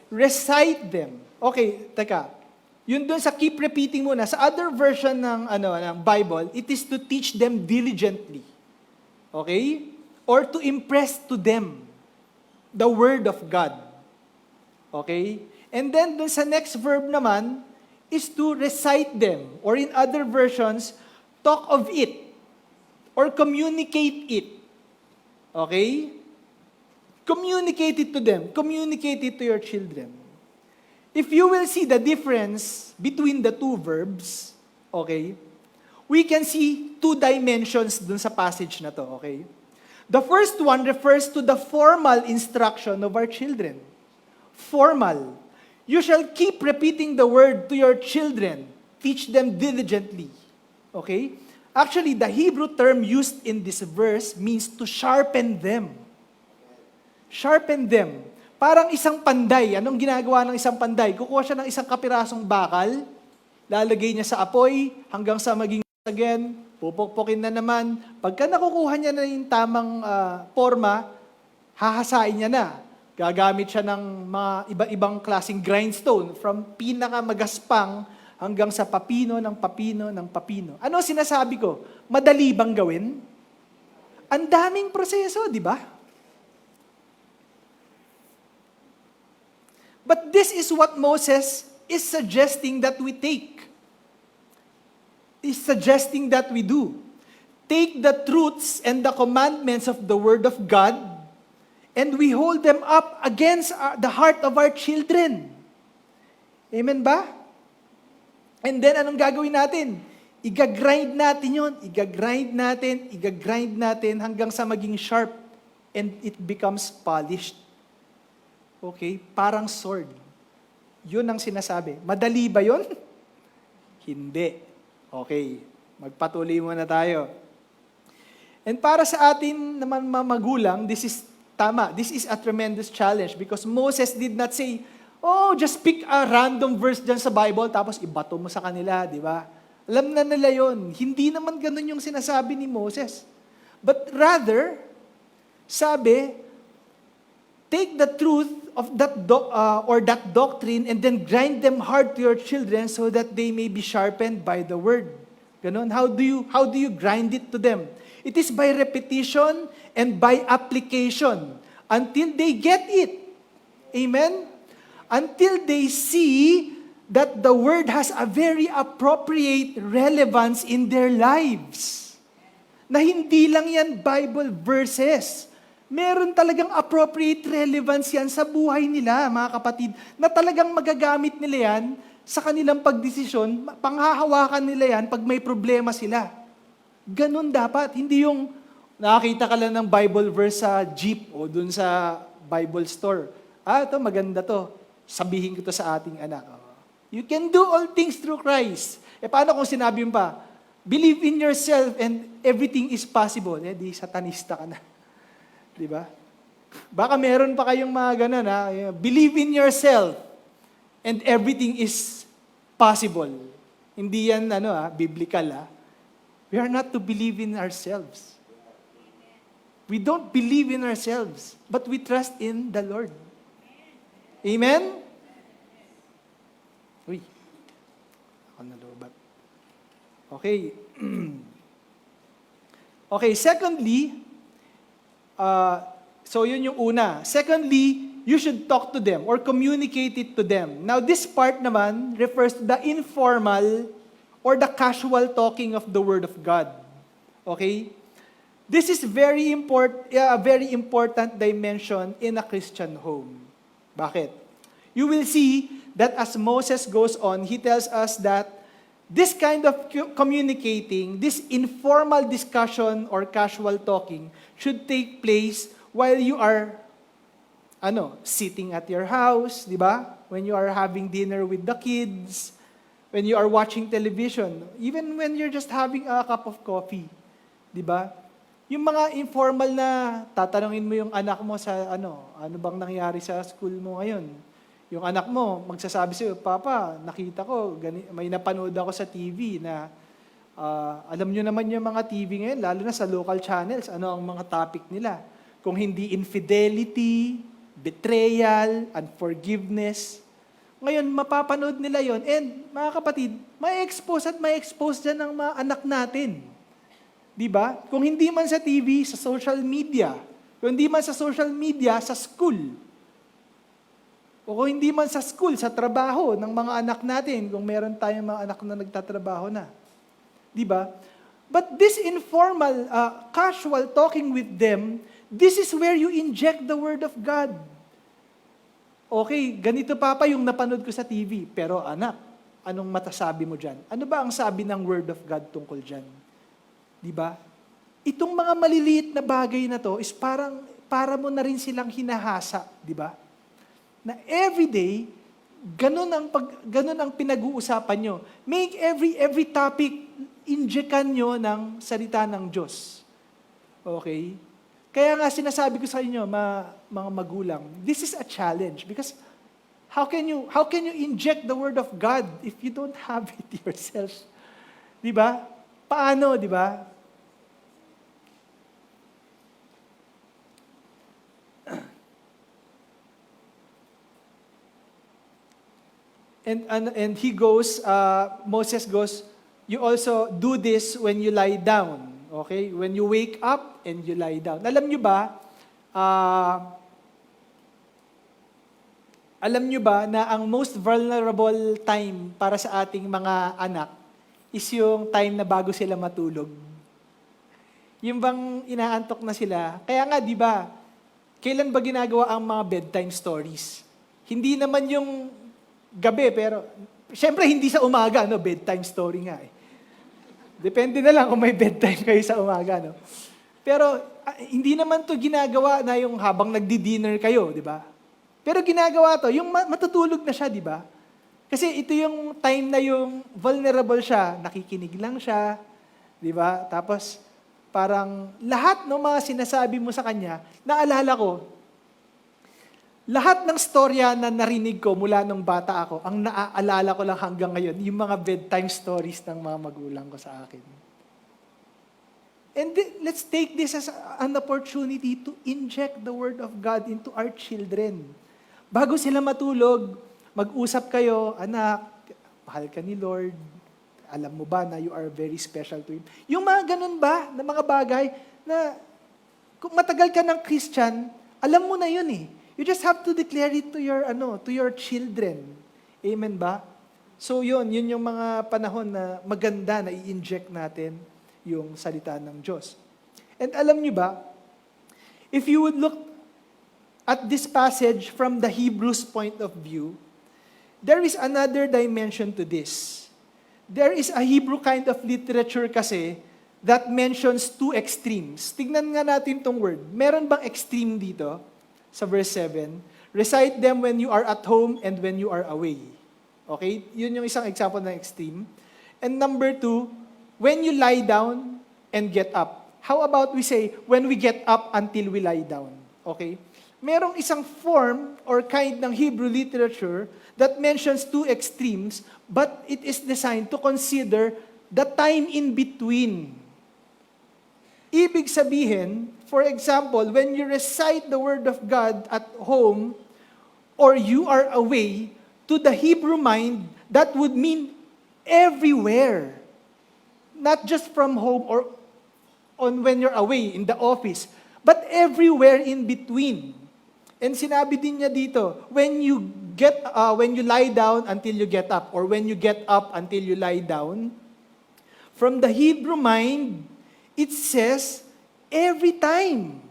recite them. Okay, teka. Yun dun sa keep repeating muna. Sa other version ng Bible, it is to teach them diligently. Okay? Or to impress to them the word of God. Okay? And then dun sa next verb naman, is to recite them, or in other versions, talk of it, or communicate it. Okay? Communicate it to them. Communicate it to your children. If you will see the difference between the two verbs, okay, we can see two dimensions dun sa passage na to, okay? The first one refers to the formal instruction of our children. Formal. You shall keep repeating the word to your children. Teach them diligently. Okay? Actually, the Hebrew term used in this verse means to sharpen them. Sharpen them. Parang isang panday. Anong ginagawa ng isang panday? Kukuha siya ng isang kapirasong bakal, lalagay niya sa apoy, hanggang sa maging again, pupukpukin na naman. Pagka nakukuha niya na yung tamang forma, hahasain niya na. Gagamit siya ng mga iba-ibang klaseng grindstone from pinakamagaspang hanggang sa papino ng papino ng papino. Ano sinasabi ko? Madali bang gawin? Ang daming proseso, di ba? But this is what Moses is suggesting that we take. Is suggesting that we do. Take the truths and the commandments of the Word of God and we hold them up against the heart of our children. Amen ba? And then, anong gagawin natin? Iga-grind natin yun. Iga-grind natin hanggang sa maging sharp and it becomes polished. Okay? Parang sword. Yun ang sinasabi. Madali ba yun? Hindi. Okay. Magpatuloy muna tayo. And para sa atin naman mga magulang, this is tama. This is a tremendous challenge because Moses did not say, oh, just pick a random verse dyan sa Bible tapos ibato mo sa kanila, di ba? Alam na nila yon. Hindi naman ganun yung sinasabi ni Moses. But rather, sabi, take the truth of that that doctrine and then grind them hard to your children so that they may be sharpened by the word. Ganun. How do you grind it to them? It is by repetition and by application until they get it. Amen? Until they see that the word has a very appropriate relevance in their lives. Na hindi lang yan Bible verses. Meron talagang appropriate relevance yan sa buhay nila, mga kapatid, na talagang magagamit nila yan sa kanilang pagdesisyon, panghahawakan nila yan pag may problema sila. Ganun dapat. Hindi yung nakakita ka lang ng Bible verse sa jeep o dun sa Bible store. Ito maganda to. Sabihin ko to sa ating anak. You can do all things through Christ. Paano kung sinabi mo pa, believe in yourself and everything is possible. Di satanista ka na. Di ba? Baka meron pa kayong mga ganun, ha? Believe in yourself and everything is possible. Hindi yan, biblical, ha? We are not to believe in ourselves. We don't believe in ourselves, but we trust in the Lord. Amen? Uy. Ako nalobat. Okay. Okay, secondly, so yun yung una. Secondly, you should talk to them or communicate it to them. Now, this part naman refers to the informal or the casual talking of the Word of God. Okay? This is a very important dimension in a Christian home. Bakit? You will see that as Moses goes on, he tells us that this kind of communicating, this informal discussion or casual talking should take place while you are sitting at your house, di ba? When you are having dinner with the kids, when you are watching television, even when you're just having a cup of coffee, di ba? Yung mga informal na tatanungin mo yung anak mo sa ano bang nangyari sa school mo ngayon? Yung anak mo, magsasabi sa'yo, Papa, nakita ko, may napanood ako sa TV na, alam nyo naman yung mga TV ngayon, lalo na sa local channels, ano ang mga topic nila? Kung hindi infidelity, betrayal, unforgiveness. Ngayon, mapapanood nila yon. And mga kapatid, may expose dyan ng mga anak natin. Di ba? Kung hindi man sa TV, sa social media. Kung hindi man sa social media, sa school. O kung hindi man sa school, sa trabaho ng mga anak natin, kung meron tayong mga anak na nagtatrabaho na. Di ba? But this informal, casual talking with them, this is where you inject the Word of God. Okay, ganito Papa yung napanood ko sa TV. Pero anak, anong matasabi mo dyan? Ano ba ang sabi ng Word of God tungkol dyan? Di ba? Itong mga maliliit na bagay na to is para mo na rin silang hinahasa. Di ba? Na everyday, ganun ang pinag-uusapan nyo. Make every topic, injekan nyo ng salita ng Diyos. Okay? Kaya nga sinasabi ko sa inyo, mga magulang, this is a challenge because how can you inject the Word of God if you don't have it yourself? Di ba? Paano, di ba? And he goes, Moses goes, you also do this when you lie down. Okay? When you wake up and you lie down. Alam nyo ba na ang most vulnerable time para sa ating mga anak is yung time na bago sila matulog? Yung bang inaantok na sila? Kaya nga, di ba, kailan ba ginagawa ang mga bedtime stories? Hindi naman yung gabi, pero syempre hindi sa umaga, no? Bedtime story nga eh. Depende na lang kung may bedtime kayo sa umaga, no? Pero hindi naman to ginagawa na yung habang nagdi-dinner kayo, di ba? Pero ginagawa to, yung matutulog na siya, di ba? Kasi ito yung time na yung vulnerable siya, nakikinig lang siya, di ba? Tapos parang lahat ng mga sinasabi mo sa kanya, naalala ko, lahat ng storya na narinig ko mula nung bata ako, ang naaalala ko lang hanggang ngayon, yung mga bedtime stories ng mga magulang ko sa akin. And let's take this as an opportunity to inject the Word of God into our children. Bago sila matulog, mag-usap kayo, anak, mahal ka ni Lord, alam mo ba na you are very special to Him? Yung mga ganun ba, na mga bagay, na kung matagal ka ng Christian, alam mo na yun eh. You just have to declare it to your children. Amen ba? So yun yung mga panahon na maganda na i-inject natin yung salita ng Diyos. And alam niyo ba, if you would look at this passage from the Hebrews point of view, there is another dimension to this. There is a Hebrew kind of literature kasi that mentions two extremes. Tignan nga natin tong word. Meron bang extreme dito? Sa verse 7, recite them when you are at home and when you are away. Okay? Yun yung isang example ng extreme. And number 2, when you lie down and get up. How about we say, when we get up until we lie down? Okay? Merong isang form or kind ng Hebrew literature that mentions two extremes, but it is designed to consider the time in between. Ibig sabihin, for example, when you recite the Word of God at home or you are away, to the Hebrew mind, that would mean everywhere. Not just from home or when you're away in the office, but everywhere in between. And sinabi din niya dito, when you lie down until you get up, or when you get up until you lie down, from the Hebrew mind, it says, every time.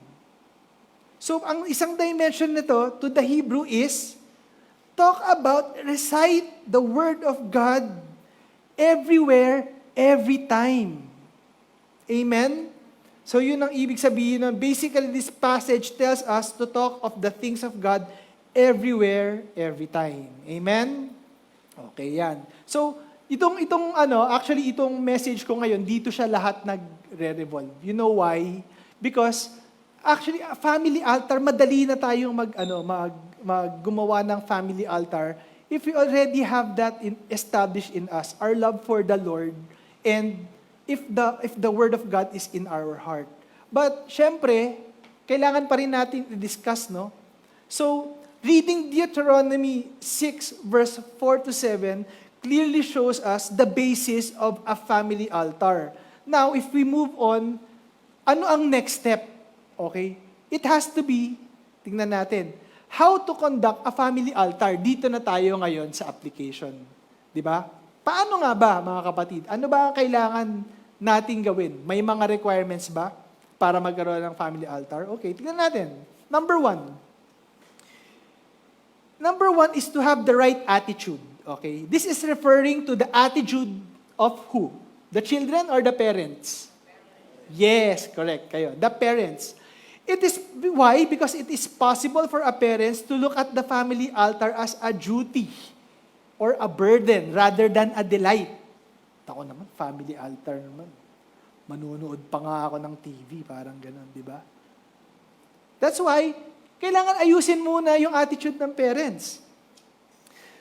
So, ang isang dimension nito to the Hebrew is, talk about, recite the Word of God everywhere, every time. Amen? So, yun ang ibig sabihin nun. Basically, this passage tells us to talk of the things of God everywhere, every time. Amen? Okay, yan. So, actually, itong message ko ngayon, dito siya lahat nagre-revolve. You know why? Because Actually, a family altar, madali na tayong gumawa ng family altar if we already have that established in us, our love for the Lord, and if the Word of God is in our heart. But, syempre, kailangan pa rin natin i-discuss, no? So, reading Deuteronomy 6, verse 4 to 7, clearly shows us the basis of a family altar. Now, if we move on, ano ang next step? Okay? It has to be, tingnan natin, how to conduct a family altar. Dito na tayo ngayon sa application. Di ba? Paano nga ba, mga kapatid? Ano ba ang kailangan nating gawin? May mga requirements ba para magkaroon ng family altar? Okay, tingnan natin. Number one is to have the right attitude. Okay? This is referring to the attitude of who? The children or the parents? Yes, correct. Kayo. The parents. It is, why? Because it is possible for a parents to look at the family altar as a duty or a burden rather than a delight. Ako naman, family altar naman. Manunood pa nga ako ng TV, parang gano'n, di ba? That's why, kailangan ayusin muna yung attitude ng parents.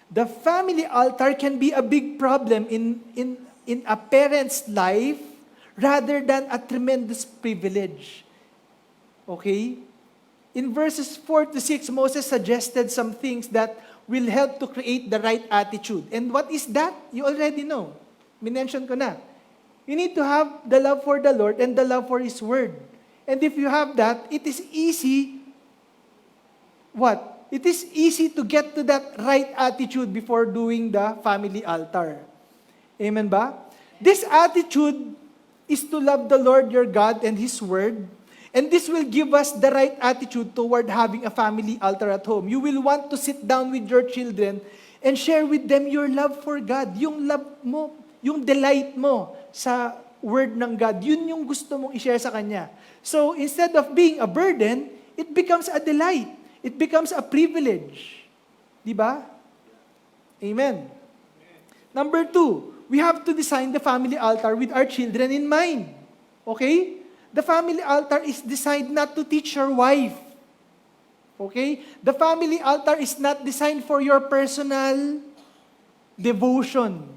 The family altar can be a big problem in a parent's life rather than a tremendous privilege. Okay? In verses 4 to 6, Moses suggested some things that will help to create the right attitude. And what is that? You already know. Minention ko na. You need to have the love for the Lord and the love for His Word. And if you have that, it is easy. What? It is easy to get to that right attitude before doing the family altar. Amen ba? This attitude is to love the Lord your God and His Word. And this will give us the right attitude toward having a family altar at home. You will want to sit down with your children and share with them your love for God. Yung love mo, yung delight mo sa Word ng God, yun yung gusto mong i-share sa Kanya. So, instead of being a burden, it becomes a delight. It becomes a privilege. Di ba? Amen. Number 2, we have to design the family altar with our children in mind. Okay? The family altar is designed not to teach your wife. Okay? The family altar is not designed for your personal devotion.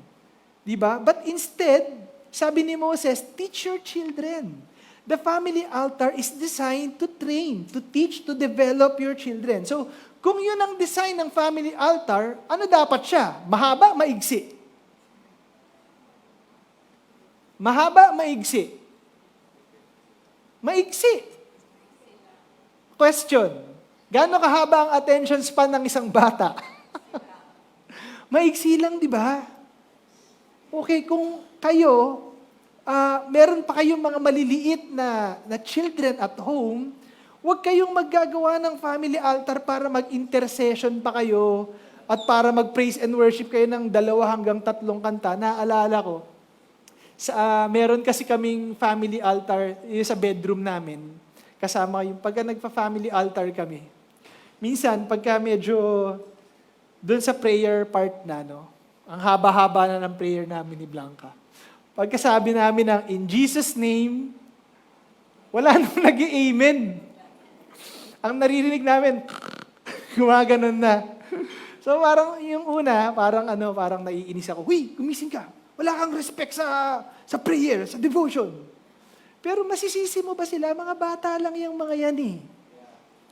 Diba? But instead, sabi ni Moses, teach your children. The family altar is designed to train, to teach, to develop your children. So, kung yun ang design ng family altar, ano dapat siya? Mahaba, maigsi? Mahaba, maigsi? Maigsi. Question. Gaano kahaba ang attention span ng isang bata? Maigsi lang, di ba? Okay, kung kayo, meron pa kayong mga maliliit na children at home, huwag kayong maggagawa ng family altar para mag-intercession pa kayo at para mag-praise and worship kayo ng 2 hanggang 3 kanta. Naaalala ko, meron kasi kaming family altar sa bedroom namin. Kasama yung pagka nagpa-family altar kami. Minsan, pagka medyo doon sa prayer part na, no, ang haba-haba na ng prayer namin ni Blanca. Pagkasabi namin ng, in Jesus' name, wala nang nag-i-amen. Ang naririnig namin, gumaganon na. So parang yung una, parang naiinis ako, huy, gumising ka. Wala kang respect sa prayer, sa devotion. Pero masisisi mo ba sila? Mga bata lang yung mga yan eh.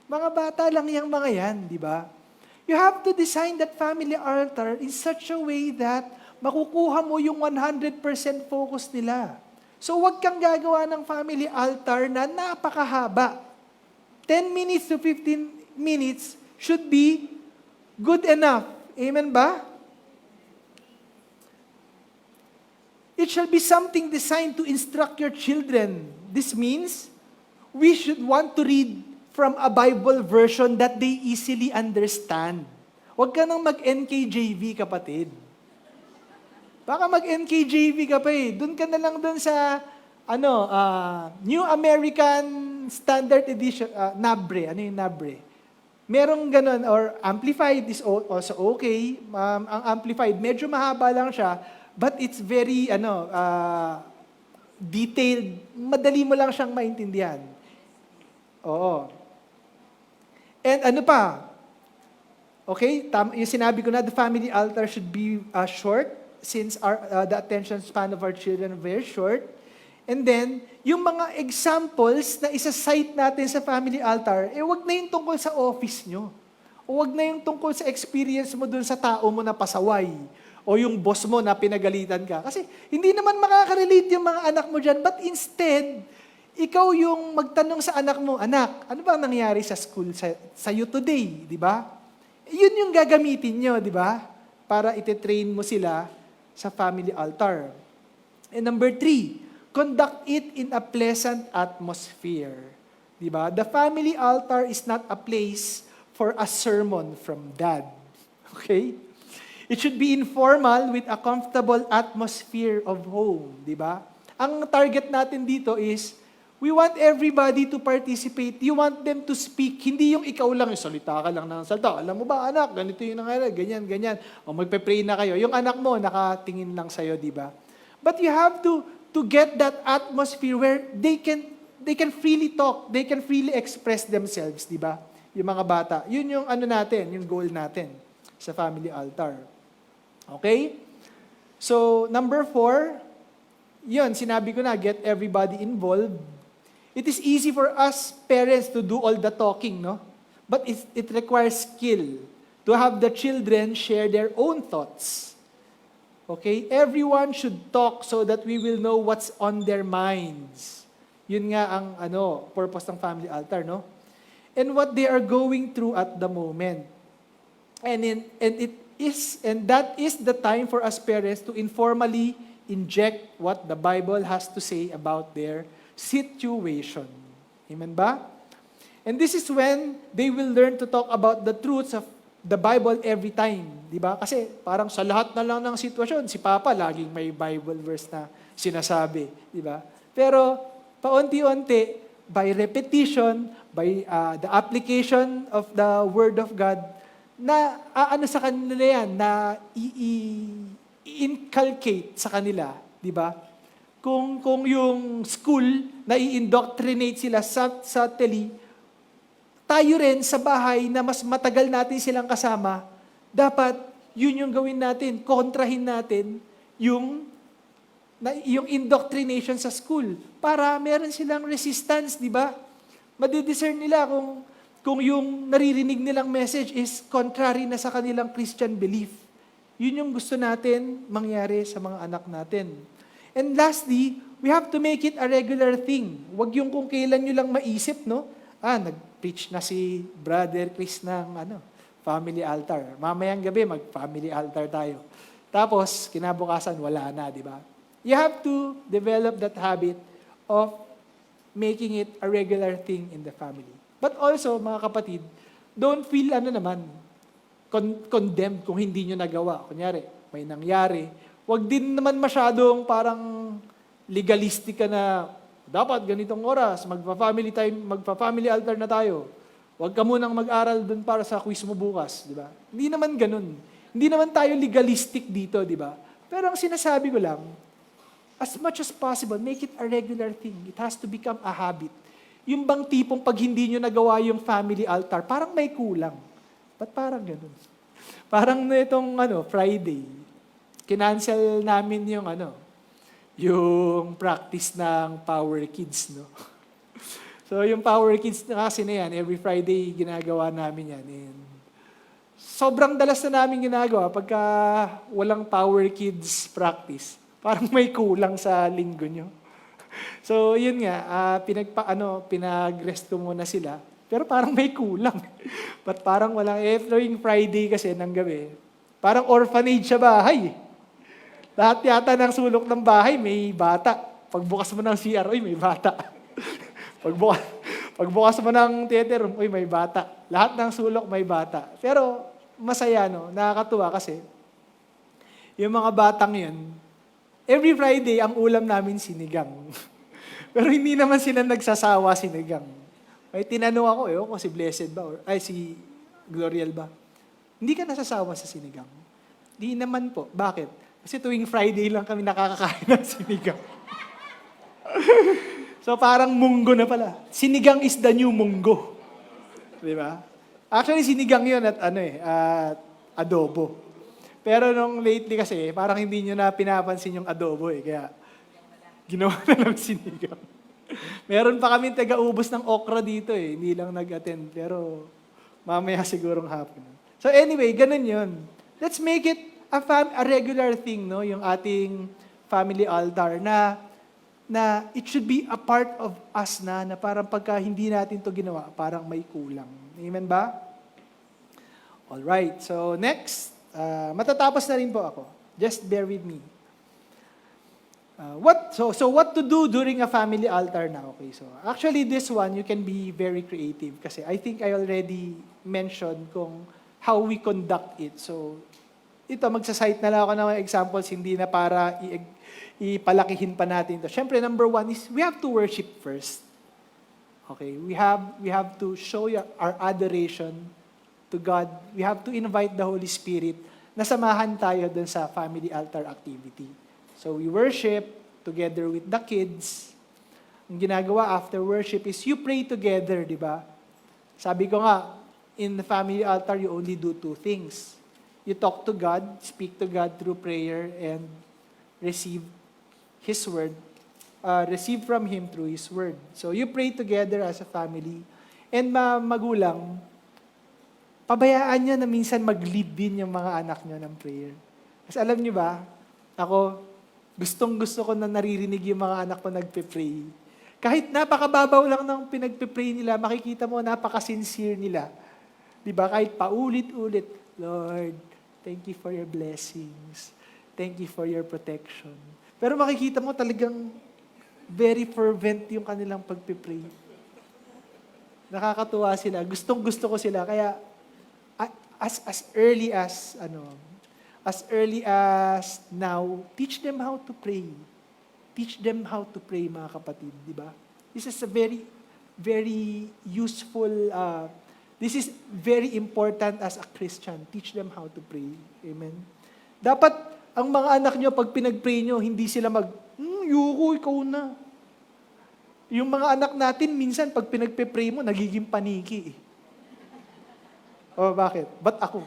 Mga bata lang yung mga yan, di ba? You have to design that family altar in such a way that makukuha mo yung 100% focus nila. So wag kang gagawa ng family altar na napakahaba. 10 minutes to 15 minutes should be good enough. Amen ba? It shall be something designed to instruct your children. This means we should want to read from a Bible version that they easily understand. Huwag ka nang mag-NKJV, kapatid. Baka mag-NKJV ka pa eh. Doon ka na lang doon sa New American Standard Edition, NABRE. Ano yung NABRE? Merong ganun, or Amplified is also okay. Ang Amplified, medyo mahaba lang siya, but it's very, detailed. Madali mo lang siyang maintindihan. Oo. And ano pa? Okay, yung sinabi ko na, the family altar should be short since the attention span of our children are very short. And then, yung mga examples na isa-cite natin sa family altar, wag na yung tungkol sa office nyo. O wag na yung tungkol sa experience mo dun sa tao mo na pasaway. O yung boss mo na pinagalitan ka. Kasi hindi naman makaka-relate yung mga anak mo dyan. But instead, ikaw yung magtanong sa anak mo, anak, ano ba nangyari sa school sa'yo today? Di ba? Yun yung gagamitin nyo, di ba? Para ititrain mo sila sa family altar. And number 3, conduct it in a pleasant atmosphere. Di ba? The family altar is not a place for a sermon from dad. Okay? It should be informal with a comfortable atmosphere of home. Di ba? Ang target natin dito is, we want everybody to participate. You want them to speak. Hindi yung ikaw lang, yung salita ka lang ng salita. Alam mo ba, anak, ganito yung nangyari, ganyan, ganyan. O magpe-pray na kayo. Yung anak mo, nakatingin lang sa'yo, di ba? But you have to get that atmosphere where they can freely talk, they can freely express themselves, di ba? Yung mga bata. Yun yung ano natin, yung goal natin sa family altar. Okay? So, number 4, yun, sinabi ko na, get everybody involved. It is easy for us parents to do all the talking, no? But it requires skill to have the children share their own thoughts. Okay? Everyone should talk so that we will know what's on their minds. Yun nga ang purpose ng family altar, no? And what they are going through at the moment. And that is the time for us parents to informally inject what the Bible has to say about their situation. Amen ba? And this is when they will learn to talk about the truths of the Bible every time. Di ba? Kasi parang sa lahat na lang ng sitwasyon, si Papa laging may Bible verse na sinasabi. Di ba? Pero paunti-unti, by repetition, by the application of the Word of God, na sa kanila yan, na i-inculcate sa kanila. Di ba? Kung yung school na i-indoctrinate sila sa tele, tayo rin sa bahay na mas matagal natin silang kasama, dapat yun yung gawin natin, kontrahin natin yung indoctrination sa school para meron silang resistance, di ba? Madidiscern nila kung yung naririnig nilang message is contrary na sa kanilang Christian belief. Yun yung gusto natin mangyari sa mga anak natin. And lastly, we have to make it a regular thing. Huwag yung kung kailan nyo lang maisip, no? Nag-preach na si Brother Chris ng family altar. Mamayang gabi, mag-family altar tayo. Tapos, kinabukasan, wala na, di ba? You have to develop that habit of making it a regular thing in the family. But also, mga kapatid, don't feel condemned kung hindi nyo nagawa. Kunyari, may nangyari. Huwag din naman masyadong parang legalistic ka na dapat ganitong oras, magpa-family altar na tayo. Huwag ka munang mag-aral dun para sa quiz mo bukas, di ba? Hindi naman ganun. Hindi naman tayo legalistic dito, di ba? Pero ang sinasabi ko lang, as much as possible, make it a regular thing. It has to become a habit. Yung bang tipong pag hindi nyo nagawa yung family altar, parang may kulang. Ba't parang ganun? Parang itong Friday, kinancel namin yung practice ng Power Kids, no? So, yung Power Kids kasi na yan, every Friday ginagawa namin yan. And sobrang dalas na namin ginagawa pagka walang Power Kids practice. Parang may kulang sa linggo nyo. So, yun nga, pinag-rest ko muna sila. Pero parang may kulang. But parang walang, tuwing Friday kasi ng gabi, parang orphanage sa bahay. Lahat yata ng sulok ng bahay, may bata. Pagbukas mo ng CR, may bata. Pagbukas mo ng theater room, may bata. Lahat ng sulok may bata. Pero masaya, no? Nakakatuwa kasi yung mga batang yun, every Friday, ang ulam namin sinigang. Pero hindi naman sila nagsasawa sinigang. May tinanong ako, kung si Blessed ba, si Gloriel ba? Hindi ka nasasawa sa sinigang? Hindi naman po. Bakit? Kasi tuwing Friday lang kami nakakakain ng sinigang. So parang munggo na pala. Sinigang is the new munggo. Di ba? Actually, sinigang yun at at adobo. Pero nung lately kasi, parang hindi nyo na pinapansin yung adobo Kaya ginawa na ng sinigang. Meron pa kami taga-ubos ng okra dito Hindi lang nag-attend. Pero mamaya sigurong hapon. So anyway, ganun yun. Let's make it a regular thing, no? Yung ating family altar na it should be a part of us na parang pagka hindi natin to ginawa, parang may kulang. Amen ba? Alright, so next, matatapos na rin po ako. Just bear with me. What to do during a family altar now? Okay, so actually this one, you can be very creative kasi I think I already mentioned kung how we conduct it. So, ito, magsasite na lang ako ng mga examples, hindi na para ipalakihin pa natin ito. Siyempre, number one is, we have to worship first. Okay, we have to show our adoration to God. We have to invite the Holy Spirit na samahan tayo dun sa family altar activity. So, we worship together with the kids. Ang ginagawa after worship is, you pray together, di ba? Sabi ko nga, in the family altar, you only do two things. You talk to God, speak to God through prayer, and receive His Word. Receive from Him through His Word. So you pray together as a family. And magulang, pabayaan nyo na minsan mag-lead din yung mga anak nyo ng prayer. Kasi alam nyo ba, ako, gustong-gusto ko na naririnig yung mga anak ko nagpe-pray. Kahit napakababaw lang ng pinagpe-pray nila, makikita mo napaka-sincere nila. Diba? Kahit paulit-ulit, Lord, thank you for your blessings. Thank you for your protection. Pero makikita mo talagang very fervent yung kanilang pagpipray. Nakakatuwa sila. Gustong-gusto ko sila. Kaya as early as now, teach them how to pray. Teach them how to pray, mga kapatid, di ba? This is a very, very useful this is very important as a Christian. Teach them how to pray. Amen? Dapat, ang mga anak nyo, pag pinag-pray nyo, hindi sila yuko, ikaw na. Yung mga anak natin, minsan, pag pinagpe-pray mo, nagiging paniki. Bakit? Ba't ako?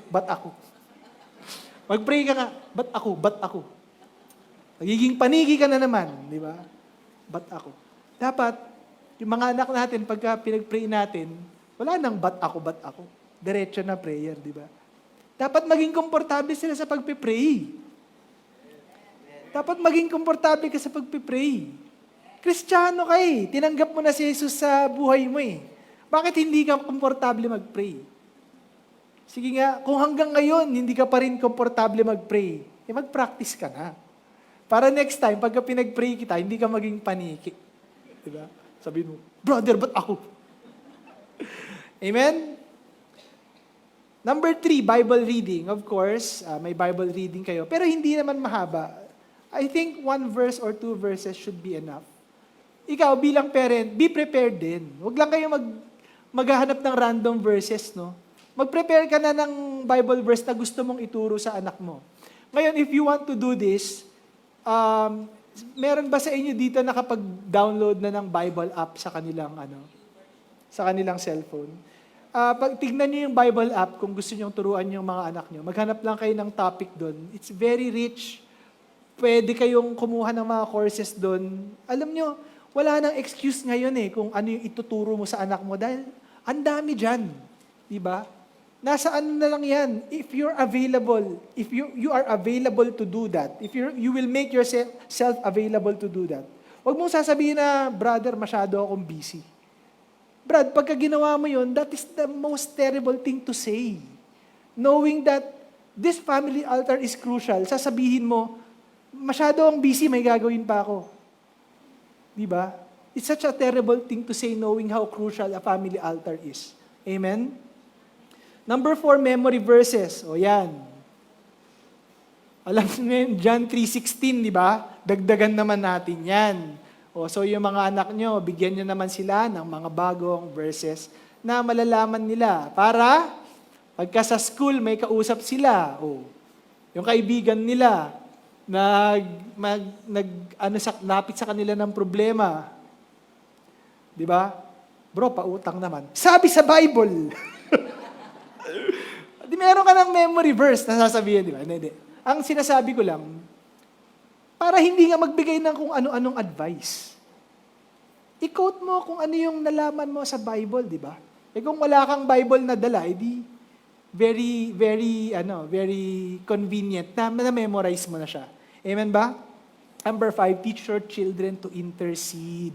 Mag-pray ka nga, ba't ako? Nagiging paniki ka na naman, di ba? Ba't ako? Dapat, yung mga anak natin, pagka pinag-pray natin, wala nang ba't ako. Diretso na prayer, di ba? Dapat maging komportable sila sa pagpipray. Dapat maging komportable ka sa pagpipray. Kristiyano ka Tinanggap mo na si Jesus sa buhay mo Bakit hindi ka komportable mag-pray? Sige nga, kung hanggang ngayon hindi ka pa rin komportable mag-pray, mag-practice ka na. Para next time, pagka pinag-pray kita, hindi ka maging paniki. Diba? Sabihin mo, brother, ba't ako? Amen? Number 3, Bible reading. Of course, may Bible reading kayo. Pero hindi naman mahaba. I think 1 verse or 2 verses should be enough. Ikaw, bilang parent, be prepared din. Huwag lang kayo maghahanap ng random verses, no? Mag-prepare ka na ng Bible verse na gusto mong ituro sa anak mo. Ngayon, if you want to do this, meron ba sa inyo dito nakapag-download na ng Bible app sa kanilang cellphone? Pag tignan niyo yung Bible app, kung gusto niyo turuan yung mga anak niyo, maghanap lang kayo ng topic doon. It's very rich. Pwede kayong kumuha ng mga courses doon. Alam niyo, wala nang excuse ngayon kung ano yung ituturo mo sa anak mo dahil ang dami dyan. Diba? Nasa ano na lang yan. If you're available, if you are available to do that, if you will make yourself available to do that, huwag mong sasabihin na, brother, masyado akong busy. Brad, pagka ginawa mo yun, that is the most terrible thing to say. Knowing that this family altar is crucial, sasabihin mo, masyado akong busy, may gagawin pa ako. Diba? It's such a terrible thing to say knowing how crucial a family altar is. Amen? Number 4, memory verses. O yan. Alam niyo yun, John 3:16, di ba? Dagdagan naman natin yan. So yung mga anak nyo, bigyan nyo naman sila ng mga bagong verses na malalaman nila. Para pagka sa school, may kausap sila. Yung kaibigan nila, lapit sa kanila ng problema. Di ba? Bro, pautang naman. Sabi sa Bible. Di meron ka ng memory verse na sasabihin, di ba? Hindi. Ang sinasabi ko lang, para hindi nga magbigay ng kung ano-anong advice. I-quote mo kung ano yung nalaman mo sa Bible, di ba? Eh kung wala kang Bible na dala, edi very convenient na memorize mo na siya. Amen ba? Number 5, teach your children to intercede.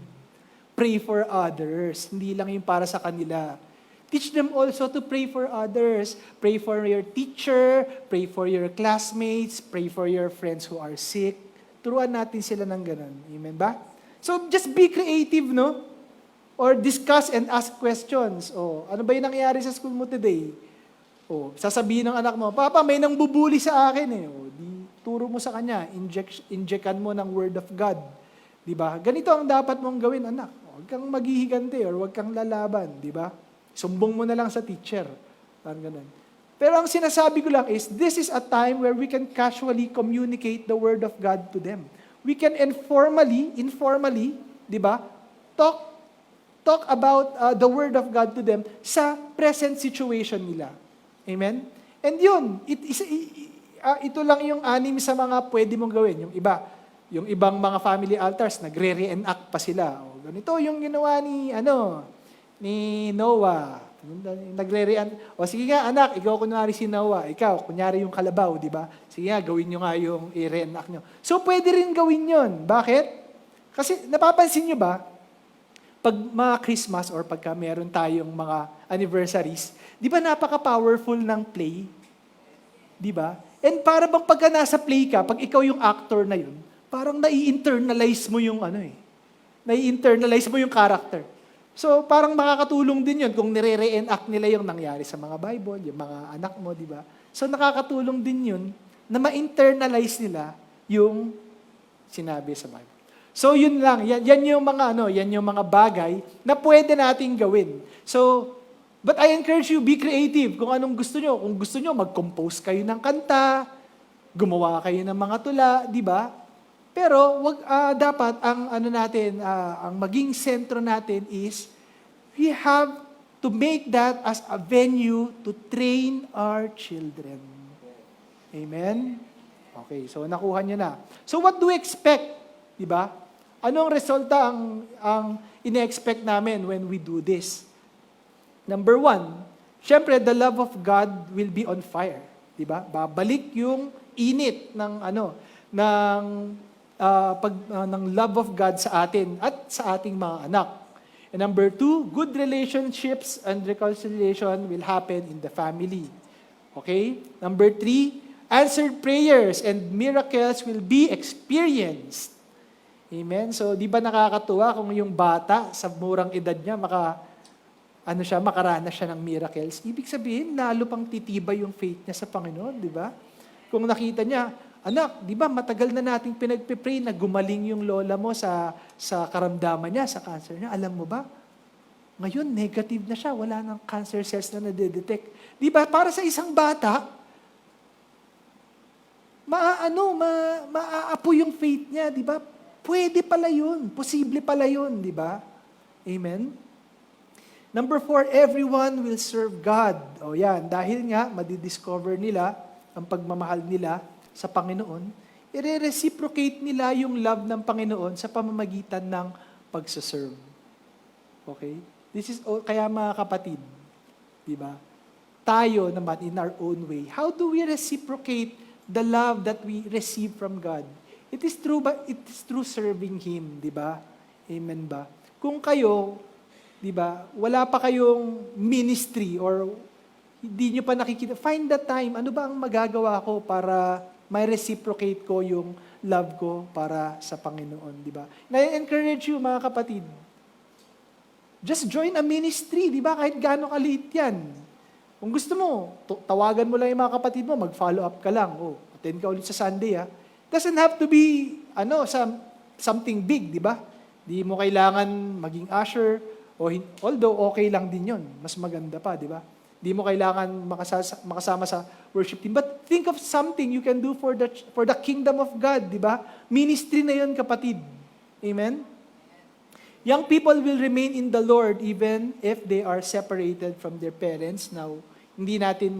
Pray for others. Hindi lang yung para sa kanila. Teach them also to pray for others. Pray for your teacher, pray for your classmates, pray for your friends who are sick. Turuan natin sila ng ganun. Amen ba? So just be creative, no? Or discuss and ask questions. Oh, ano ba yung nangyayari sa school mo today? Oh, sasabihin ng anak mo, Papa, may nang bubuli sa akin eh. Oh, di turo mo sa kanya, injectan mo ng word of God. Di ba? Ganito ang dapat mong gawin, anak. Huwag kang maghihigante or huwag kang lalaban, di ba? Sumbong mo na lang sa teacher. Parang ganun. Pero ang sinasabi ko lang is, this is a time where we can casually communicate the word of God to them. We can informally, di ba, talk about the word of God to them sa present situation nila. Amen? And yun, ito lang yung 6 sa mga pwede mong gawin. Yung ibang mga family altars, nagre-reenact pa sila. O, ganito yung ginawa ni Noah. O sige nga anak, ikaw kunwari si Noah, ikaw kunyari yung kalabaw, di ba? Sige nga, gawin nyo nga yung i-reenact nyo. So pwede rin gawin yon. Bakit? Kasi napapansin nyo ba, pag mga Christmas or pagka meron tayong mga anniversaries, di ba napaka-powerful ng play? Di ba? And para bang pagka nasa play ka, pag ikaw yung actor na yun, parang nai-internalize mo yung nai-internalize mo yung character. So, parang makakatulong din yun kung nire-reenact nila yung nangyari sa mga Bible, yung mga anak mo, di ba? So, nakakatulong din yun na ma-internalize nila yung sinabi sa Bible. So, yun lang. Yan yung mga bagay na pwede nating gawin. So, but I encourage you, be creative kung anong gusto nyo. Kung gusto nyo, mag-compose kayo ng kanta, gumawa kayo ng mga tula, di ba? Pero dapat ang ang maging sentro natin is we have to make that as a venue to train our children. Amen? Okay, so nakuha niyo na. So what do we expect? Di ba? Anong resulta ang ine-expect namin when we do this? Number 1, syempre the love of God will be on fire. Di ba? Babalik yung init ng love of God sa atin at sa ating mga anak. And number 2, good relationships and reconciliation will happen in the family. Okay? Number 3, answered prayers and miracles will be experienced. Amen? So, di ba nakakatuwa kung yung bata sa murang edad niya, makaranas siya ng miracles. Ibig sabihin, lalo pang titibay yung faith niya sa Panginoon, di ba? Kung nakita niya, anak, di ba matagal na nating pinagpipray na gumaling yung lola mo sa karamdaman niya, sa cancer niya. Alam mo ba? Ngayon, negative na siya. Wala nang cancer cells na nadedetect. Di ba? Para sa isang bata, maaapo yung faith niya, di ba? Pwede pala yun. Posible pala yun, di ba? Amen? Number 4, everyone will serve God. O yan, dahil nga, madidiscover nila ang pagmamahal nila sa Panginoon, i-reciprocate nila yung love ng Panginoon sa pamamagitan ng pagsaserve. Okay? This is kaya mga kapatid, di ba? Tayo naman in our own way, how do we reciprocate the love that we receive from God? It is through serving Him, di ba? Amen ba? Kung kayo, di ba, wala pa kayong ministry or hindi nyo pa nakikita, find the time, ano ba ang magagawa ko para may reciprocate ko yung love ko para sa Panginoon, di ba? Na-encourage you, mga kapatid. Just join a ministry, di ba? Kahit gaano kaliit yan. Kung gusto mo, tawagan mo lang yung mga kapatid mo, mag-follow up ka lang. Attend ka ulit sa Sunday, ha? Doesn't have to be, something big, di ba? Di mo kailangan maging usher, although okay lang din yon, mas maganda pa, di ba? Di mo kailangan makasama sa worship team. But think of something you can do for the kingdom of God, di ba? Ministry na yun, kapatid. Amen? Young people will remain in the Lord even if they are separated from their parents. Now, hindi natin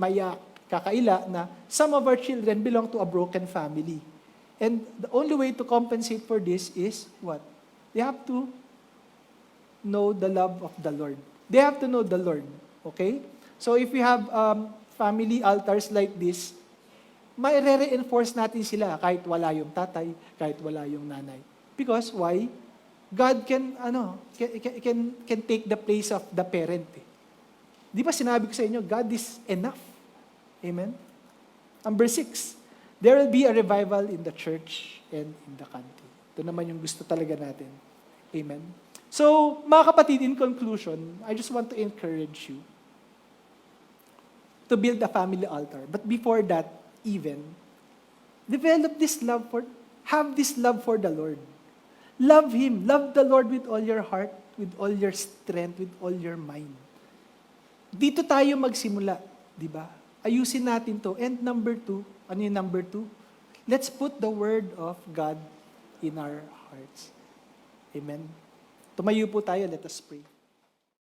kakaila na some of our children belong to a broken family. And the only way to compensate for this is what? They have to know the love of the Lord. They have to know the Lord. Okay? So if we have family altars like this, may re-reinforce natin sila kahit wala yung tatay, kahit wala yung nanay. Because why? God can take the place of the parent. Di ba sinabi ko sa inyo, God is enough. Amen? Number 6, there will be a revival in the church and in the country. Ito naman yung gusto talaga natin. Amen? So, mga kapatid, in conclusion, I just want to encourage you to build a family altar. But before that, even, have this love for the Lord. Love Him. Love the Lord with all your heart, with all your strength, with all your mind. Dito tayo magsimula, di ba? Ayusin natin to. And number 2, ano yung number 2? Let's put the Word of God in our hearts. Amen. Tumayo po tayo, let us pray.